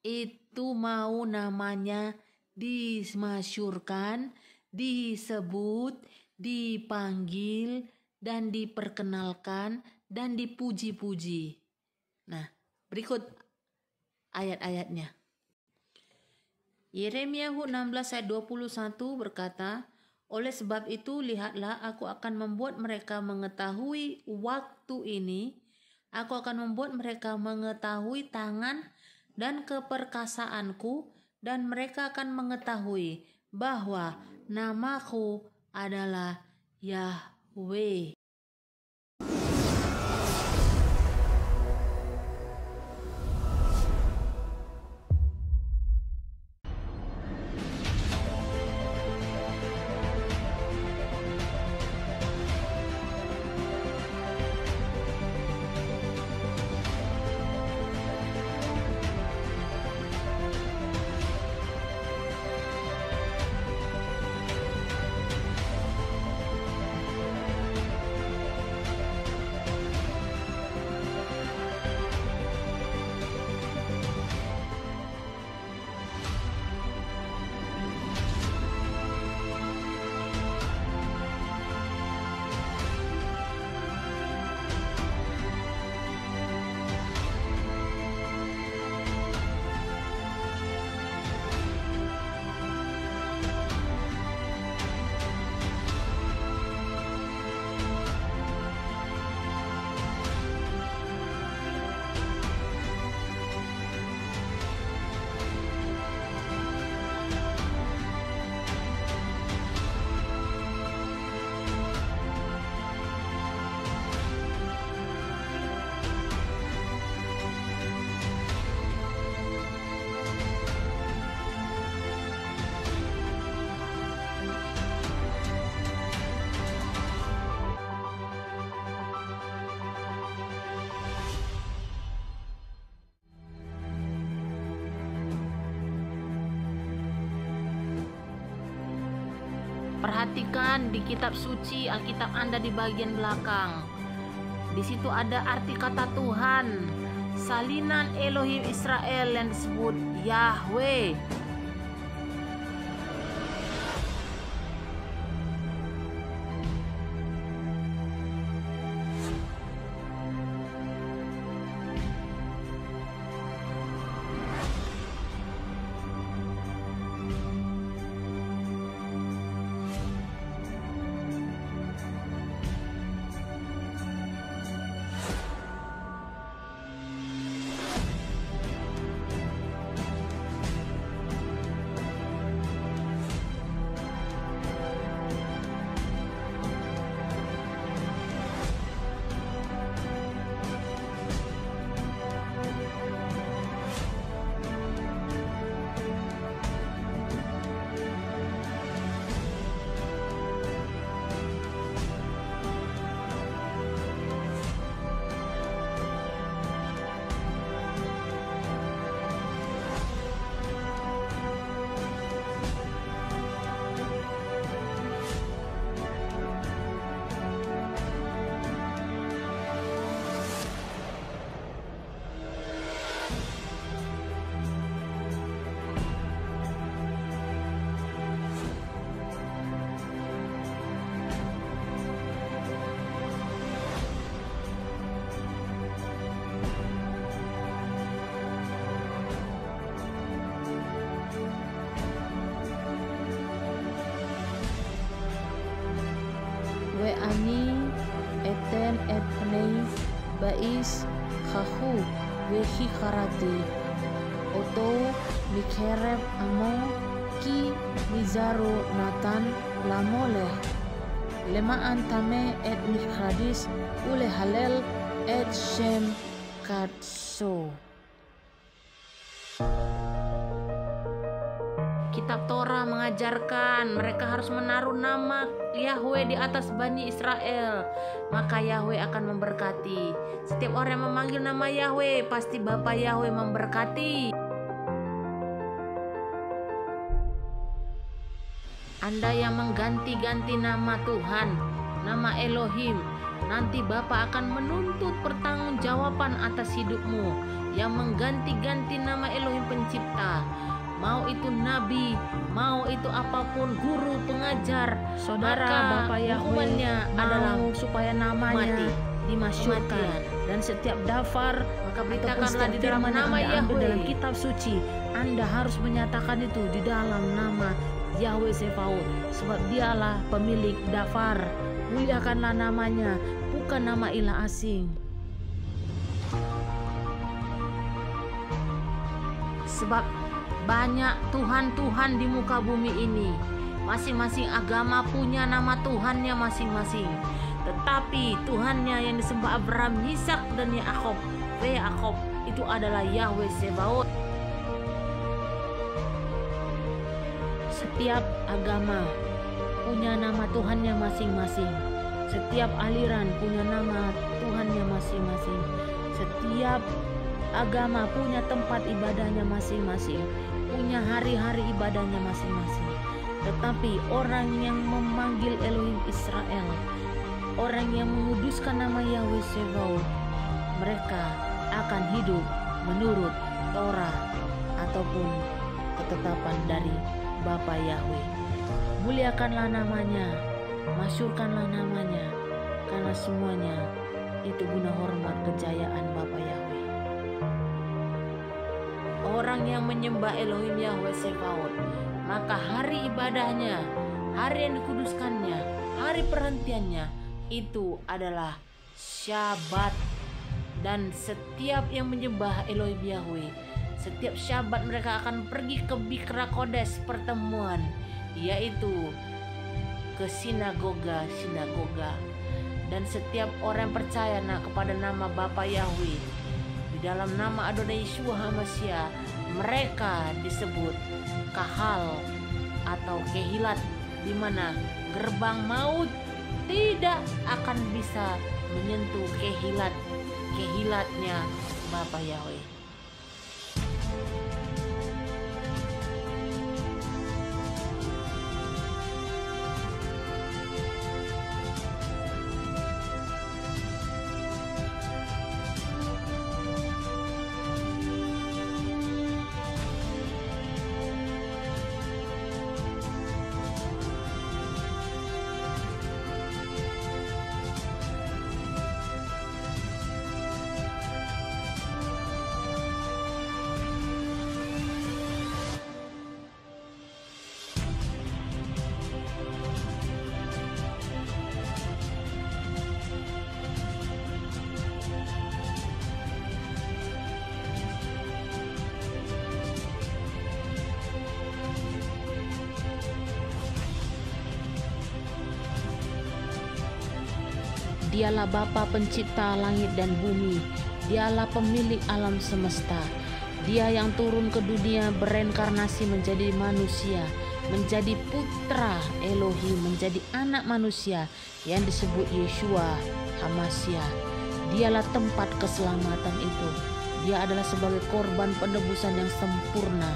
itu mau namanya dimasyurkan, disebut, dipanggil, dan diperkenalkan, dan dipuji-puji. Nah, berikut ayat-ayatnya. Yeremia 16 ayat 21 berkata, oleh sebab itu lihatlah aku akan membuat mereka mengetahui waktu ini, aku akan membuat mereka mengetahui tangan dan keperkasaanku, dan mereka akan mengetahui bahwa namaku adalah Yahweh. Perhatikan di kitab suci Alkitab Anda di bagian belakang. Di situ ada arti kata Tuhan, salinan Elohim Israel yang disebut Yahweh. We ani eten et pnei bais chahu we hikarati oto mikereb amo ki mizaro natan lamoleh lemaan tame et mikradis ule halel et shem katso. Kitab Torah mengajarkan mereka harus menaruh nama Yahweh di atas Bani Israel. Maka Yahweh akan memberkati. Setiap orang yang memanggil nama Yahweh, pasti Bapa Yahweh memberkati. Anda yang mengganti-ganti nama Tuhan, nama Elohim, nanti Bapa akan menuntut pertanggungjawaban atas hidupmu. Yang mengganti-ganti nama Elohim pencipta, mau itu nabi, mau itu apapun, guru, pengajar, Saudara, Bapak Yahweh adalah mau supaya namanya mati, dimasyurkan, kematian. dan setiap dafar Maka ataupun beritakanlah setiap di dalam firman yang nama Anda ambil Yahweh. dalam kitab suci, Anda harus menyatakan itu di dalam nama Yahweh Sebaot, sebab dialah pemilik dafar. Muliakanlah namanya, bukan nama ilah asing. Sebab banyak Tuhan-Tuhan di muka bumi ini. Masing-masing agama punya nama Tuhannya masing-masing. Tetapi Tuhannya yang disembah Abraham, Ishak dan Yakub, itu adalah Yahweh Sebaot. Setiap agama punya nama Tuhannya masing-masing. Setiap aliran punya nama Tuhannya masing-masing. Setiap agama punya tempat ibadahnya masing-masing, punya hari-hari ibadahnya masing-masing. Tetapi orang yang memanggil Elohim Israel, orang yang menguduskan nama Yahweh Sebaot, mereka akan hidup menurut Torah ataupun ketetapan dari Bapa Yahweh. Muliakanlah namanya, masyurkanlah namanya, karena semuanya itu guna hormat kejayaan Bapa Yahweh. Orang yang menyembah Elohim Yahweh Sebaot, maka hari ibadahnya, hari yang dikuduskannya, hari perhentiannya itu adalah Syabat. Dan setiap yang menyembah Elohim Yahweh, setiap Syabat mereka akan pergi ke Bikra Kodes, pertemuan, yaitu ke sinagoga. Dan setiap orang yang percaya kepada nama Bapa Yahweh, di dalam nama Adonai Yeshua HaMashiach, mereka disebut kahal atau kehilat, di mana gerbang maut tidak akan bisa menyentuh kehilatnya Bapa Yahweh. Dialah Bapa pencipta langit dan bumi. Dialah pemilik alam semesta. Dia yang turun ke dunia bereinkarnasi menjadi manusia, menjadi putra Elohim, menjadi anak manusia yang disebut Yeshua HaMashiach. Dialah tempat keselamatan itu. Dia adalah sebagai korban penebusan yang sempurna.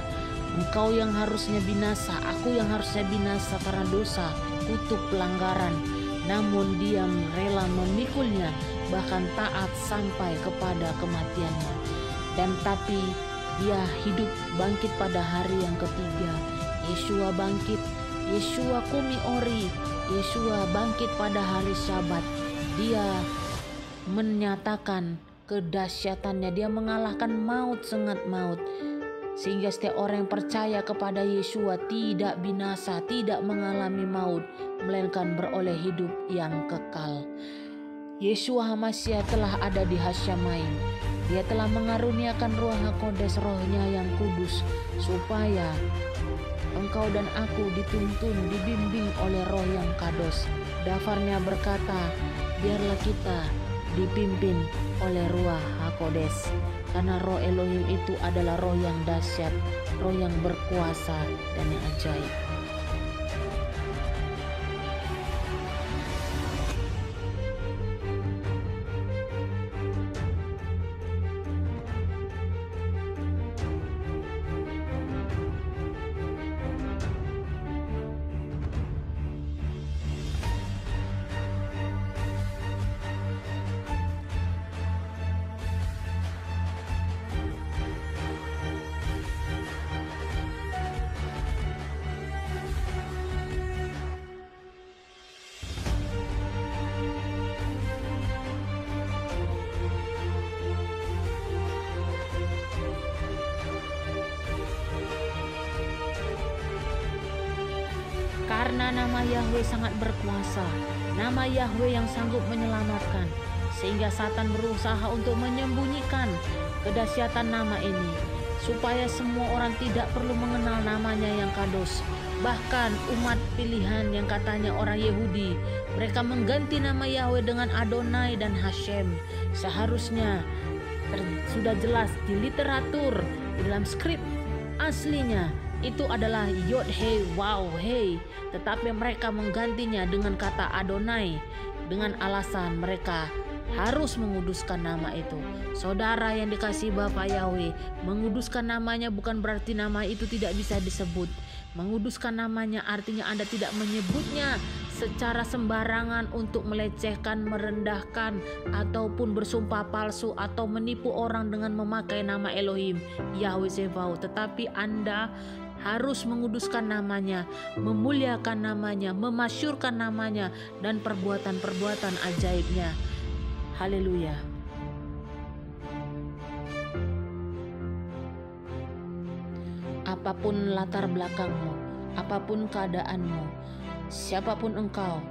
Engkau yang harusnya binasa, aku yang harusnya binasa karena dosa, kutuk pelanggaran. Namun dia rela memikulnya, bahkan taat sampai kepada kematiannya. Dan tapi dia hidup bangkit pada hari yang ketiga. Yeshua bangkit, Yeshua kumi ori, Yeshua bangkit pada hari Sabat. Dia menyatakan kedahsyatannya, dia mengalahkan maut, sengat maut. Sehingga setiap orang yang percaya kepada Yeshua tidak binasa, tidak mengalami maut, melainkan beroleh hidup yang kekal. Yeshua HaMashiach telah ada di Hasyamaim. Dia telah mengaruniakan Ruach HaKodes, rohnya yang kudus, supaya engkau dan aku dituntun, dibimbing oleh roh yang kados. Dafarnya berkata, biarlah kita dipimpin oleh Ruach HaKodes. Karena roh Elohim itu adalah roh yang dahsyat, roh yang berkuasa dan yang ajaib. Karena nama Yahweh sangat berkuasa, nama Yahweh yang sanggup menyelamatkan, sehingga Satan berusaha untuk menyembunyikan kedahsyatan nama ini, supaya semua orang tidak perlu mengenal namanya yang kados. Bahkan umat pilihan yang katanya orang Yahudi, mereka mengganti nama Yahweh dengan Adonai dan Hashem. Seharusnya sudah jelas di literatur, di dalam skrip aslinya itu adalah Yod Hei Waw Hei, tetapi mereka menggantinya dengan kata Adonai dengan alasan mereka harus menguduskan nama itu. Saudara yang dikasihi Bapa Yahweh, menguduskan namanya bukan berarti nama itu tidak bisa disebut. Menguduskan namanya artinya Anda tidak menyebutnya secara sembarangan untuk melecehkan, merendahkan, ataupun bersumpah palsu atau menipu orang dengan memakai nama Elohim, Yahweh Sebaot. Tetapi Anda harus menguduskan namanya, memuliakan namanya, memasyurkan namanya, dan perbuatan-perbuatan ajaibnya. Haleluya. Apapun latar belakangmu, apapun keadaanmu, siapapun engkau,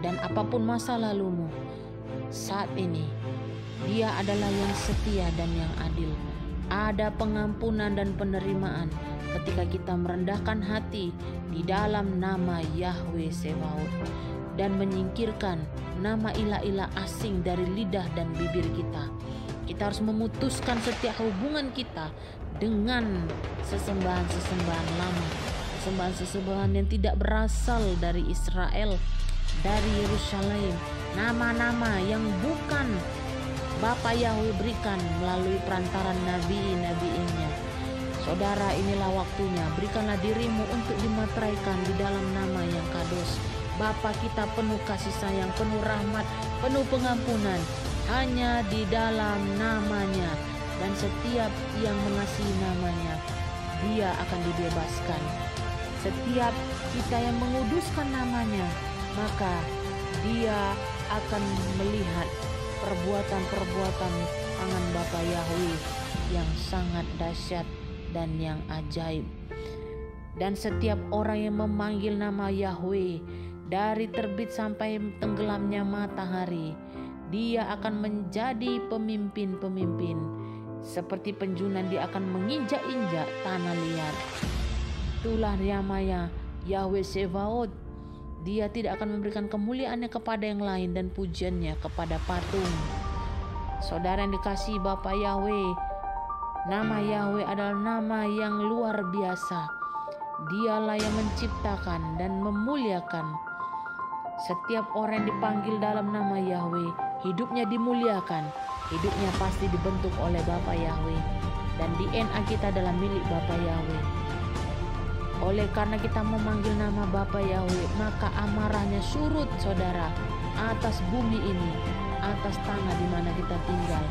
dan apapun masa lalumu, saat ini Dia adalah yang setia dan yang adil. Ada pengampunan dan penerimaan ketika kita merendahkan hati di dalam nama Yahweh Sebaot dan menyingkirkan nama ilah-ilah asing dari lidah dan bibir kita. Kita harus memutuskan setiap hubungan kita dengan sesembahan-sesembahan lama, sesembahan-sesembahan yang tidak berasal dari Israel, dari Yerusalem, nama-nama yang bukan Bapa Yahweh berikan melalui perantaran nabi-nabinya. Saudara, inilah waktunya, berikanlah dirimu untuk dimateraikan di dalam nama yang kados. Bapa kita penuh kasih sayang, penuh rahmat, penuh pengampunan, hanya di dalam namanya. Dan setiap yang mengasihi namanya, dia akan dibebaskan. Setiap kita yang menguduskan namanya, maka dia akan melihat perbuatan-perbuatan tangan Bapa Yahweh yang sangat dahsyat dan yang ajaib. Dan setiap orang yang memanggil nama Yahweh dari terbit sampai tenggelamnya matahari, dia akan menjadi pemimpin-pemimpin. Seperti penjunan, dia akan menginjak-injak tanah liat. Itulah namanya Yahweh Sebaot. Dia tidak akan memberikan kemuliaannya kepada yang lain dan pujiannya kepada patung. Saudara yang dikasihi Bapa Yahweh, nama Yahweh adalah nama yang luar biasa. Dialah yang menciptakan dan memuliakan. Setiap orang yang dipanggil dalam nama Yahweh, hidupnya dimuliakan. Hidupnya pasti dibentuk oleh Bapa Yahweh. Dan DNA kita adalah milik Bapa Yahweh. Oleh karena kita memanggil nama Bapa Yahweh, maka amarahnya surut, saudara, atas bumi ini, atas tanah di mana kita tinggal.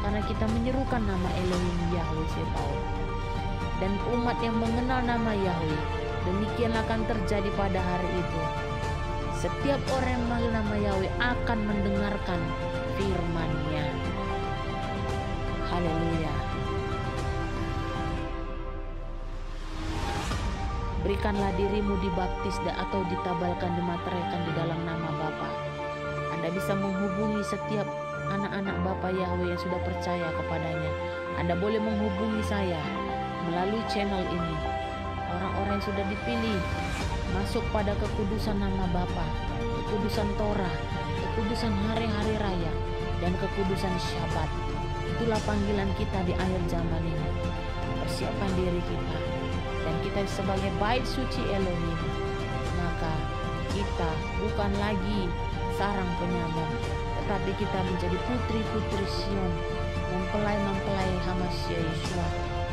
Karena kita menyerukan nama Elohim Yahweh Sebaot. Dan umat yang mengenal nama Yahweh, demikian akan terjadi pada hari itu. Setiap orang yang memanggil nama Yahweh akan mendengarkan firman-Nya. Haleluya. Berikanlah dirimu dibaptis atau ditabalkan, dimateraikan di dalam nama Bapa. Anda bisa menghubungi setiap anak-anak Bapa Yahweh yang sudah percaya kepadanya. Anda boleh menghubungi saya melalui channel ini. Orang-orang yang sudah dipilih masuk pada kekudusan nama Bapa, kekudusan Torah, kekudusan hari-hari raya, dan kekudusan Syabat. Itulah panggilan kita di akhir zaman ini. Persiapkan diri kita, dan kita sebagai bait suci Elohim, maka kita bukan lagi sarang penyambang, tetapi kita menjadi putri-putri Sion, mempelai-mempelai Hamasya Yeshua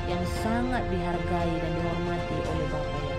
yang sangat dihargai dan dihormati oleh Bapa Yahweh.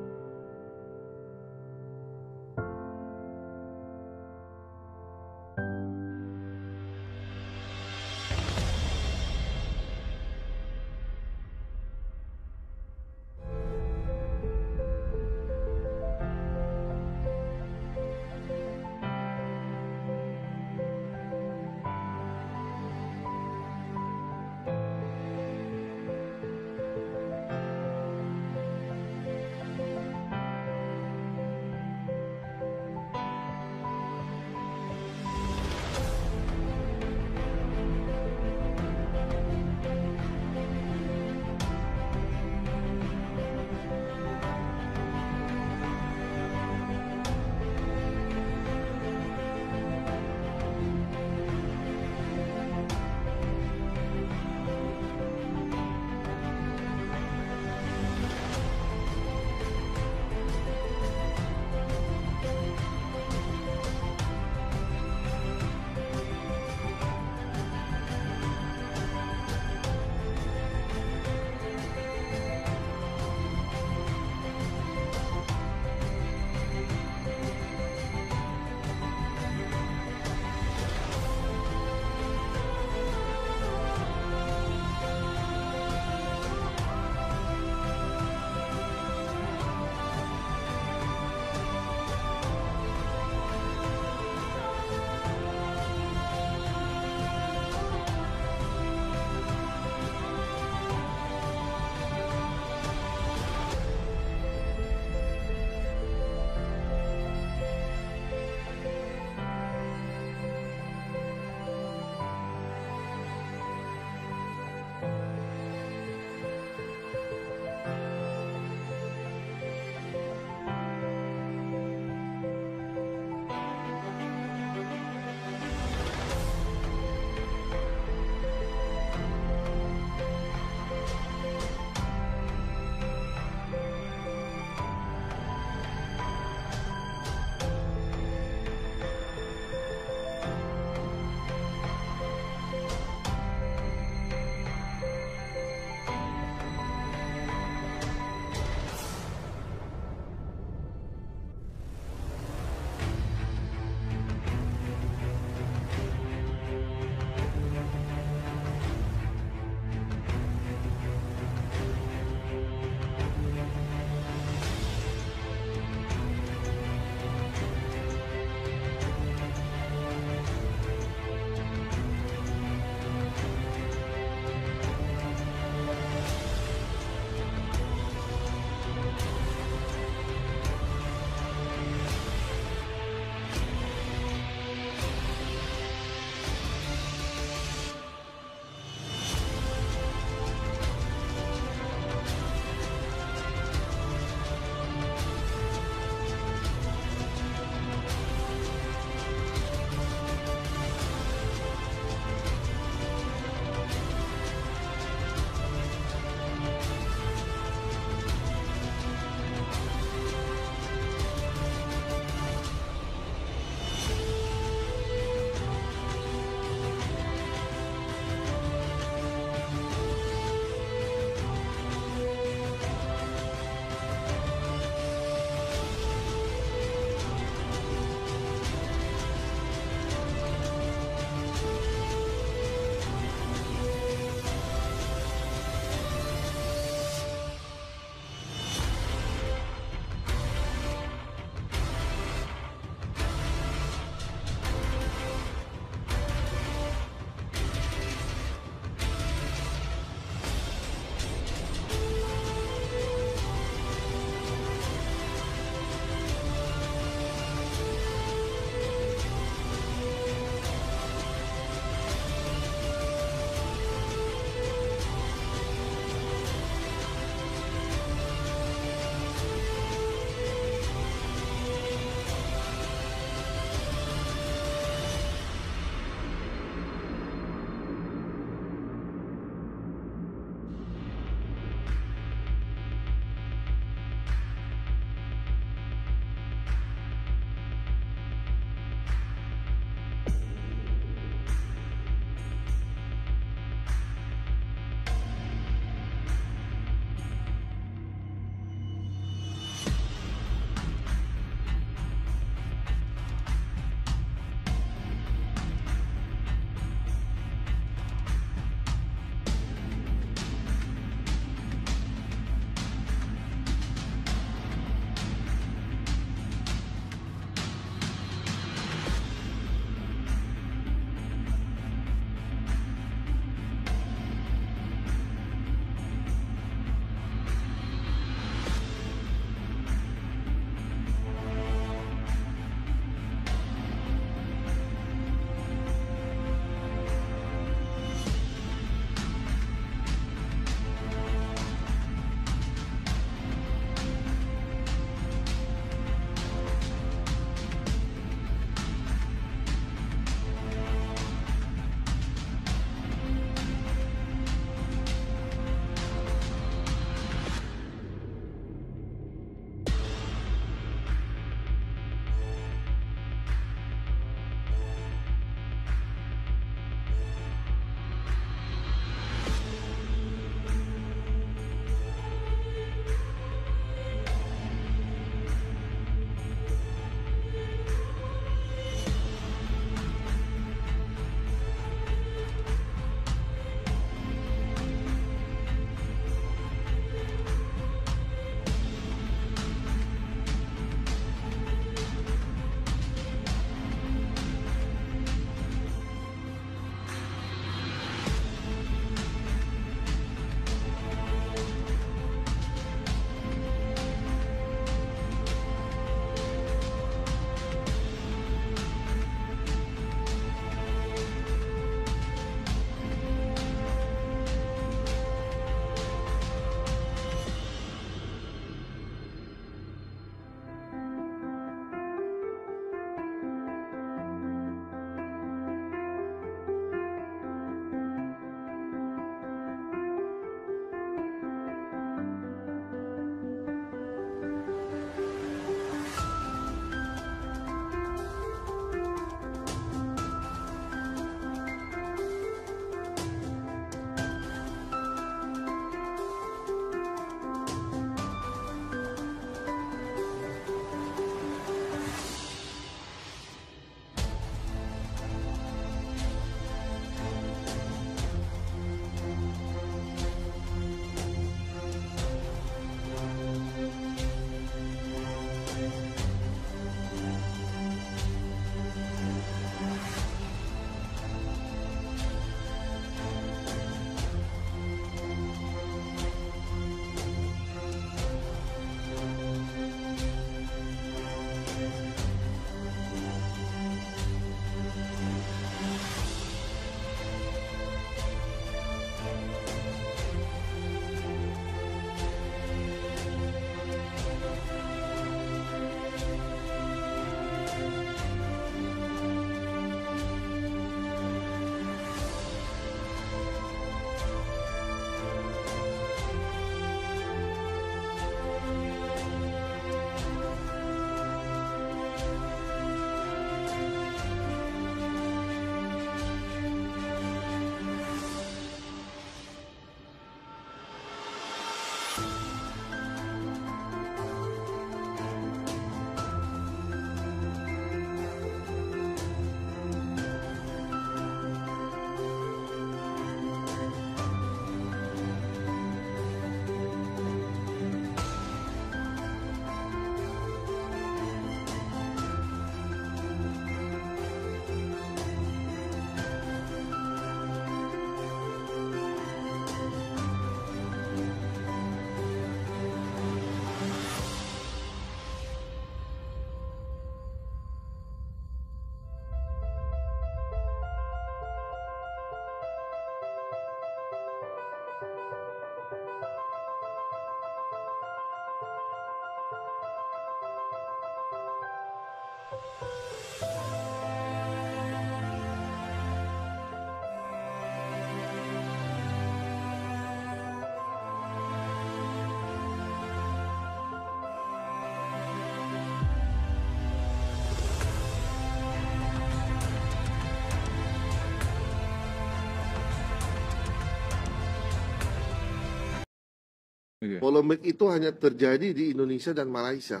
Oke. Polemik itu hanya terjadi di Indonesia dan Malaysia.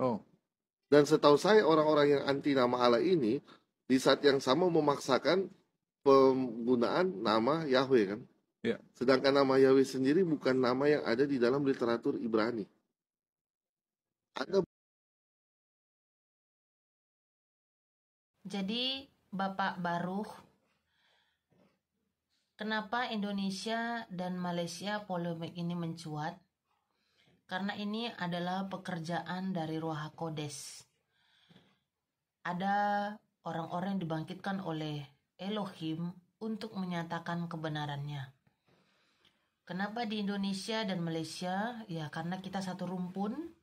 Oh, Dan setahu saya orang-orang yang anti nama Allah ini di saat yang sama memaksakan penggunaan nama Yahweh kan. ya. Sedangkan nama Yahweh sendiri bukan nama yang ada di dalam literatur Ibrani. Ada Jadi Bapak Baruch, kenapa Indonesia dan Malaysia polemik ini mencuat? Karena ini adalah pekerjaan dari Ruach HaKodes. Ada orang-orang yang dibangkitkan oleh Elohim untuk menyatakan kebenarannya. Kenapa di Indonesia dan Malaysia? Ya karena kita satu rumpun.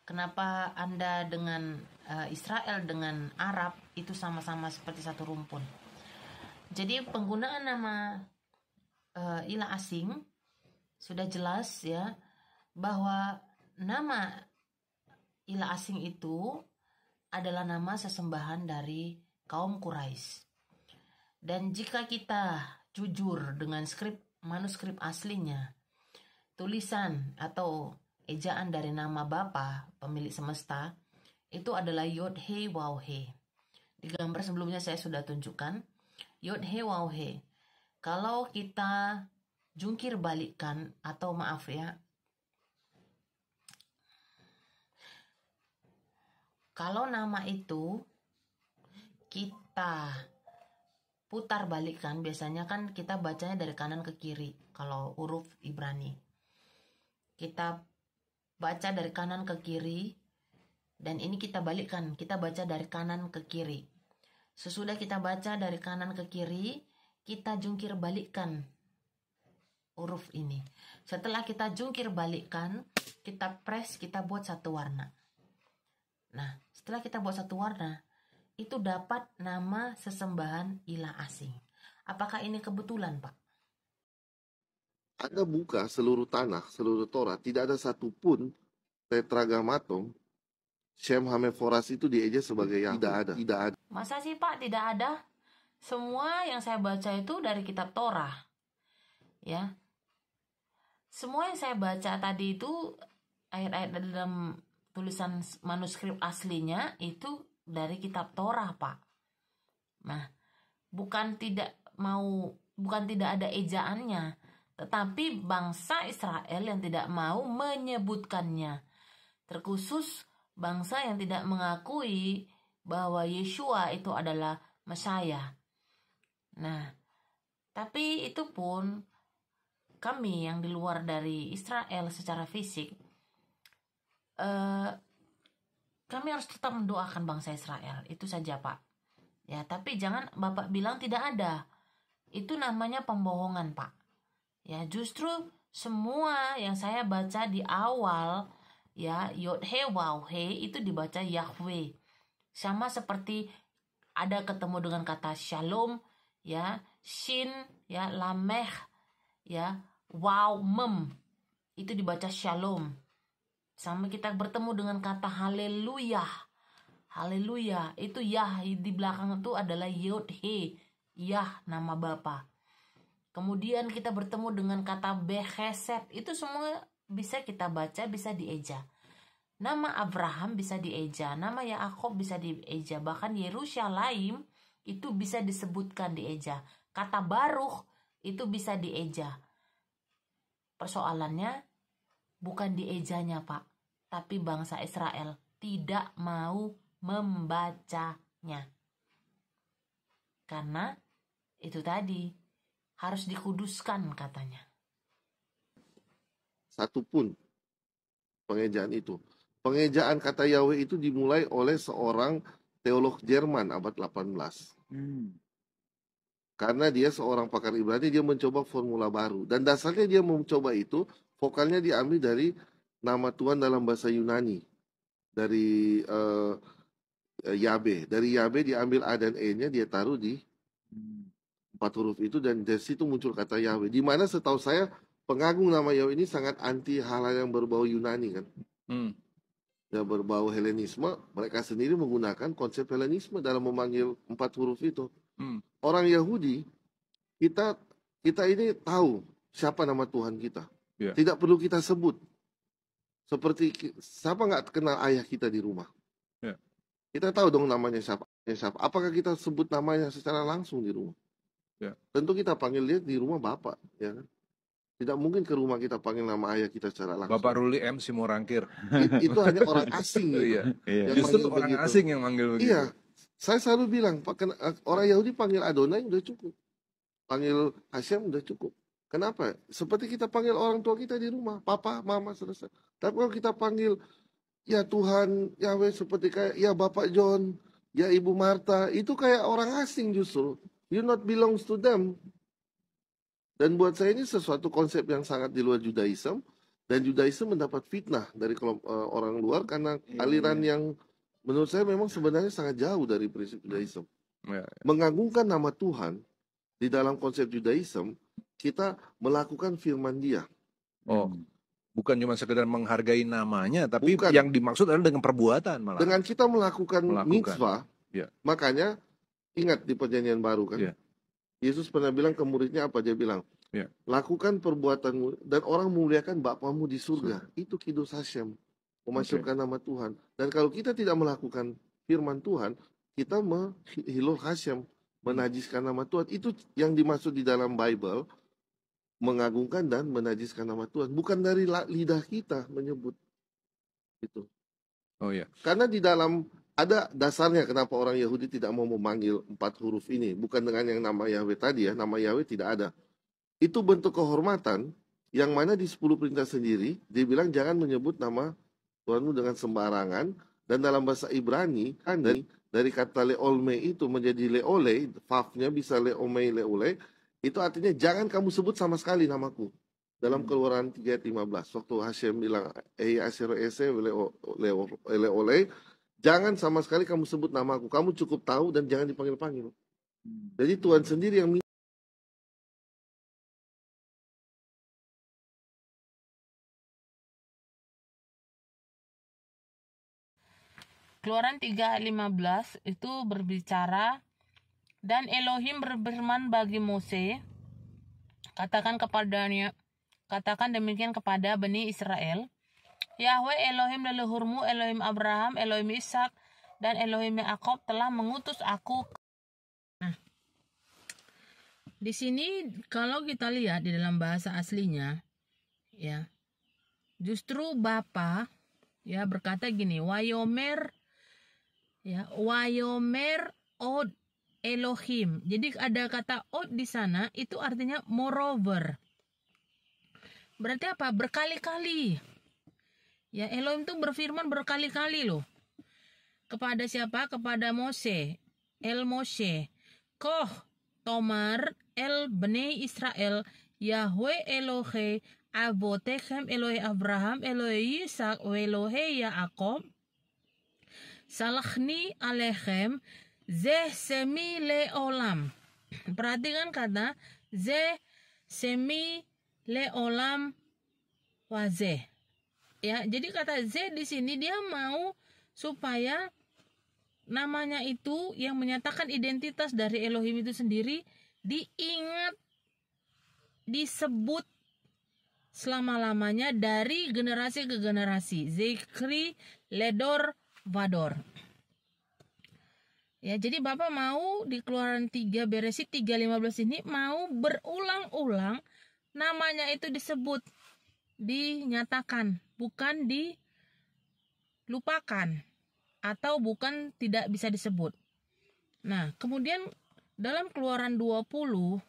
Kenapa Anda dengan Israel dengan Arab itu sama-sama seperti satu rumpun? Jadi penggunaan nama ilah asing sudah jelas ya bahwa nama ilah asing itu adalah nama sesembahan dari kaum Quraisy. Dan jika kita jujur dengan manuskrip aslinya, tulisan atau ejaan dari nama Bapa pemilik semesta itu adalah Yod He Waw He. Di gambar sebelumnya saya sudah tunjukkan Yod He Waw He. Kalau kita jungkir balikkan atau maaf ya, kalau nama itu kita putar balikkan, biasanya kan kita bacanya dari kanan ke kiri kalau huruf Ibrani. Kita baca dari kanan ke kiri, dan ini kita balikkan, kita baca dari kanan ke kiri. Sesudah kita baca dari kanan ke kiri, kita jungkir balikkan huruf ini. Setelah kita jungkir balikkan, kita press, kita buat satu warna. Nah, setelah kita buat satu warna, itu dapat nama sesembahan ilah asing. Apakah ini kebetulan, Pak? Anda buka seluruh tanah, seluruh Torah, tidak ada satupun tetragrammaton Shem Hameforas itu dieja sebagai Yahweh. Tidak ada. Masa sih, Pak, tidak ada? Semua yang saya baca itu dari kitab Torah. Ya. Semua yang saya baca tadi itu ayat-ayat dalam tulisan manuskrip aslinya itu dari kitab Torah, Pak. Nah, bukan tidak ada ejaannya, tetapi bangsa Israel yang tidak mau menyebutkannya. Terkhusus bangsa yang tidak mengakui bahwa Yeshua itu adalah Mesias. Nah, tapi itu pun kami yang di luar dari Israel secara fisik, kami harus tetap mendoakan bangsa Israel. Itu saja, Pak. Ya, tapi jangan Bapak bilang tidak ada. Itu namanya pembohongan, Pak. Ya, justru semua yang saya baca di awal, ya, Yod He Waw He itu dibaca Yahweh. Sama seperti ada ketemu dengan kata Shalom, ya, Shin, ya, Lameh, ya, Waw Mem. Itu dibaca Shalom. Sama kita bertemu dengan kata haleluya. Haleluya. Itu Yah di belakang itu adalah Yod He. Yah nama Bapa. Kemudian kita bertemu dengan kata Becheset. Itu semua bisa kita baca, bisa dieja. Nama Abraham bisa dieja. Nama Yaakov bisa dieja. Bahkan Yerusalem itu bisa disebutkan dieja. Kata Baruch itu bisa dieja. Persoalannya bukan diejanya, Pak, tapi bangsa Israel tidak mau membacanya. Karena itu tadi harus dikuduskan katanya. Satupun pengejaan itu. Pengejaan kata Yahweh itu dimulai oleh seorang teolog Jerman abad 18. Karena dia seorang pakar Ibrani, dia mencoba formula baru. Dan dasarnya dia mencoba itu, vokalnya diambil dari nama Tuhan dalam bahasa Yunani. Dari Yabe. Dari Yabe diambil A dan E-nya, dia taruh di 4 huruf itu, dan dari situ muncul kata Yahweh. Di mana setahu saya, pengagung nama Yahweh ini sangat anti hal-hal yang berbau Yunani kan. Yang berbau Helenisme, mereka sendiri menggunakan konsep Helenisme dalam memanggil 4 huruf itu. Orang Yahudi, kita ini tahu siapa nama Tuhan kita. Ya. Tidak perlu kita sebut. Seperti siapa nggak kenal ayah kita di rumah? Ya. Kita tahu dong namanya siapa. Apakah kita sebut namanya secara langsung di rumah? Ya. Tentu kita panggil dia di rumah Bapak, ya kan? Tidak mungkin ke rumah kita panggil nama ayah kita secara langsung. Bapak Ruli M. Simorangkir. Itu hanya orang asing gitu. Iya. Iya. Yang Justru manggil orang begitu. asing yang manggil begitu. Iya, saya selalu bilang orang Yahudi panggil Adonai udah cukup, panggil Hashem udah cukup. Kenapa? Seperti kita panggil orang tua kita di rumah, papa, mama, selesai. Tapi kalau kita panggil ya Tuhan, Yahweh, seperti kayak ya Bapak John, ya Ibu Marta, itu kayak orang asing justru. You not belongs to them. Dan buat saya ini sesuatu konsep yang sangat di luar Judaism, dan Judaism mendapat fitnah dari orang luar karena aliran yang menurut saya memang sebenarnya sangat jauh dari prinsip Judaism. Ya. Mengagungkan nama Tuhan di dalam konsep Judaism, kita melakukan firman Dia. Oh, bukan cuma sekedar menghargai namanya, tapi Bukan. yang dimaksud adalah dengan perbuatan malah. Dengan kita melakukan mitzvah, Ya. makanya ingat di Perjanjian Baru kan, Ya. Yesus pernah bilang ke muridnya apa? Dia bilang, Ya. lakukan perbuatanmu dan orang memuliakan Bapamu di surga. Itu kidus Hashem, memasukkan nama Tuhan. Dan kalau kita tidak melakukan firman Tuhan, kita menghilul Hashem, menajiskan nama Tuhan. Itu yang dimaksud di dalam Bible, mengagungkan dan menajiskan nama Tuhan. Bukan dari lidah kita menyebut itu. Oh ya. Karena di dalam ada dasarnya kenapa orang Yahudi tidak mau memanggil 4 huruf ini. Bukan dengan yang nama Yahweh tadi ya. Nama Yahweh tidak ada. Itu bentuk kehormatan yang mana di 10 perintah sendiri dibilang jangan menyebut nama Tuhanmu dengan sembarangan. Dan dalam bahasa Ibrani kan dari kata leolme itu menjadi leole, fafnya bisa leomei leole, itu artinya jangan kamu sebut sama sekali namaku. Dalam Keluaran 3:15 waktu Hashem bilang asero ese leole, jangan sama sekali kamu sebut namaku. Kamu cukup tahu dan jangan dipanggil-panggil. Jadi Tuhan sendiri yang Keluaran 3:15 itu berbicara, dan Elohim berfirman bagi Mose, katakan demikian kepada Bani Israel, Yahweh Elohim leluhurmu, Elohim Abraham, Elohim Ishak, dan Elohim Yakob telah mengutus aku. Nah, di sini kalau kita lihat di dalam bahasa aslinya, ya, justru Bapa ya berkata gini, Wayomer od Elohim. Jadi ada kata od di sana, itu artinya moreover. Berarti apa? Berkali-kali. Ya, Elohim itu berfirman berkali-kali loh. Kepada siapa? Kepada Mose. El Moshe. Koh Tomar El Bnei Israel. Yahweh Elohe Avotechem Elohe Abraham Elohe Yisak Elohe Yaakov. Salachni alechem Zeh semi leolam. Perhatikan kata Zeh semi leolam wazeh. Ya, jadi kata Zeh di sini dia mau supaya namanya itu yang menyatakan identitas dari Elohim itu sendiri diingat, disebut selama-lamanya dari generasi ke generasi. Zikri ledor vador. Ya, jadi Bapak mau di Keluaran 3 Beresit 3:15 ini mau berulang-ulang namanya itu disebut, dinyatakan, bukan dilupakan atau bukan tidak bisa disebut. Nah, kemudian dalam Keluaran 20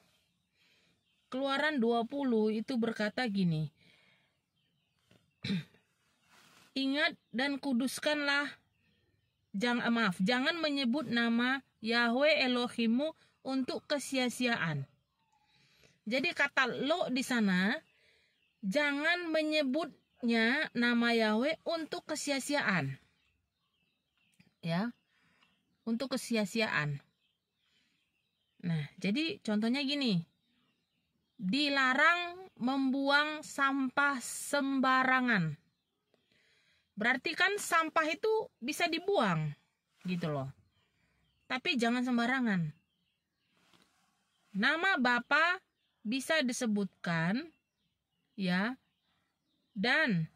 itu berkata gini, ingat dan kuduskanlah, jangan menyebut nama Yahweh Elohimmu untuk kesia-siaan. Jadi kata lo di sana, jangan menyebutnya nama Yahweh untuk kesia-siaan. Ya, untuk kesia-siaan. Nah, jadi contohnya gini, dilarang membuang sampah sembarangan. Berarti kan sampah itu bisa dibuang, gitu loh. Tapi jangan sembarangan. Nama Bapa bisa disebutkan, ya, dan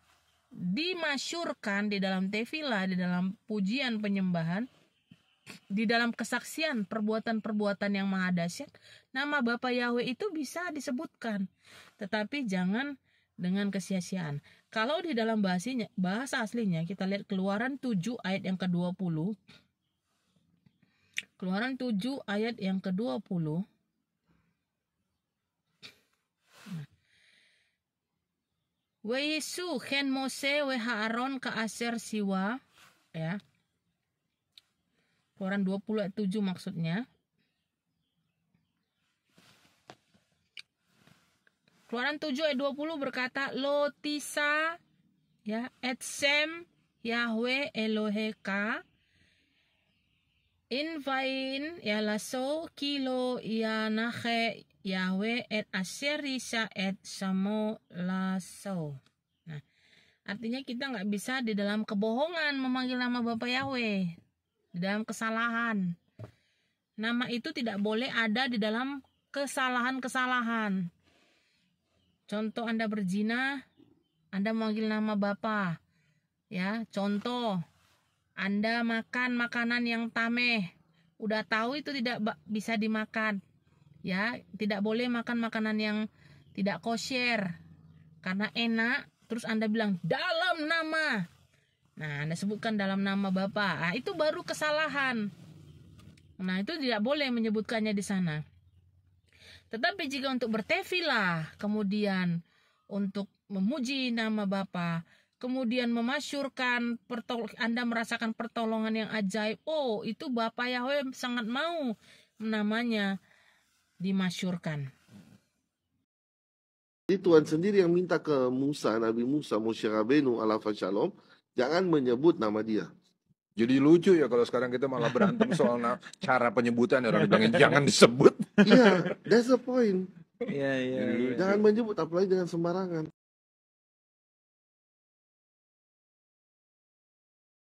dimasyurkan di dalam tefilah, di dalam pujian penyembahan, di dalam kesaksian perbuatan-perbuatan yang maha dahsyat, nama Bapa Yahweh itu bisa disebutkan, tetapi jangan dengan kesia-siaan. Kalau di dalam bahasa aslinya kita lihat Keluaran 7 ayat yang ke-20. Keluaran 7 ayat yang ke-20. We Yesu ken Mose we Aaron ka aser siwa, ya. Keluaran 20 ayat 7 maksudnya. Keluaran 7 ayat 20 berkata, Lo tisa, ya, etsem Yahweh Eloheka invain ya laso kilo ya nahe Yahweh et aserisa et samo laso. Nah, artinya kita nggak bisa di dalam kebohongan memanggil nama Bapa Yahweh, di dalam kesalahan. Nama itu tidak boleh ada di dalam kesalahan-kesalahan. Contoh, Anda berzina, Anda memanggil nama Bapa. Ya, contoh, Anda makan makanan yang tameh, udah tahu itu tidak bisa dimakan. Ya, tidak boleh makan makanan yang tidak kosher karena enak, terus Anda bilang dalam nama. Nah, Anda sebutkan dalam nama Bapa. Nah, itu baru kesalahan. Nah, itu tidak boleh menyebutkannya di sana. Tetapi jika untuk bertefilah, kemudian untuk memuji nama Bapa, kemudian memasyurkan, Anda merasakan pertolongan yang ajaib, oh itu Bapa Yahweh sangat mau namanya dimasyurkan. Jadi Tuhan sendiri yang minta ke Musa, Nabi Musa, Moshe Rabbeinu alaihi shalom, jangan menyebut nama dia. Jadi lucu ya kalau sekarang kita malah berantem soal cara penyebutan, orang bilangin jangan disebut. Iya, that's the point. Iya. Jangan menyebut, apalagi dengan sembarangan.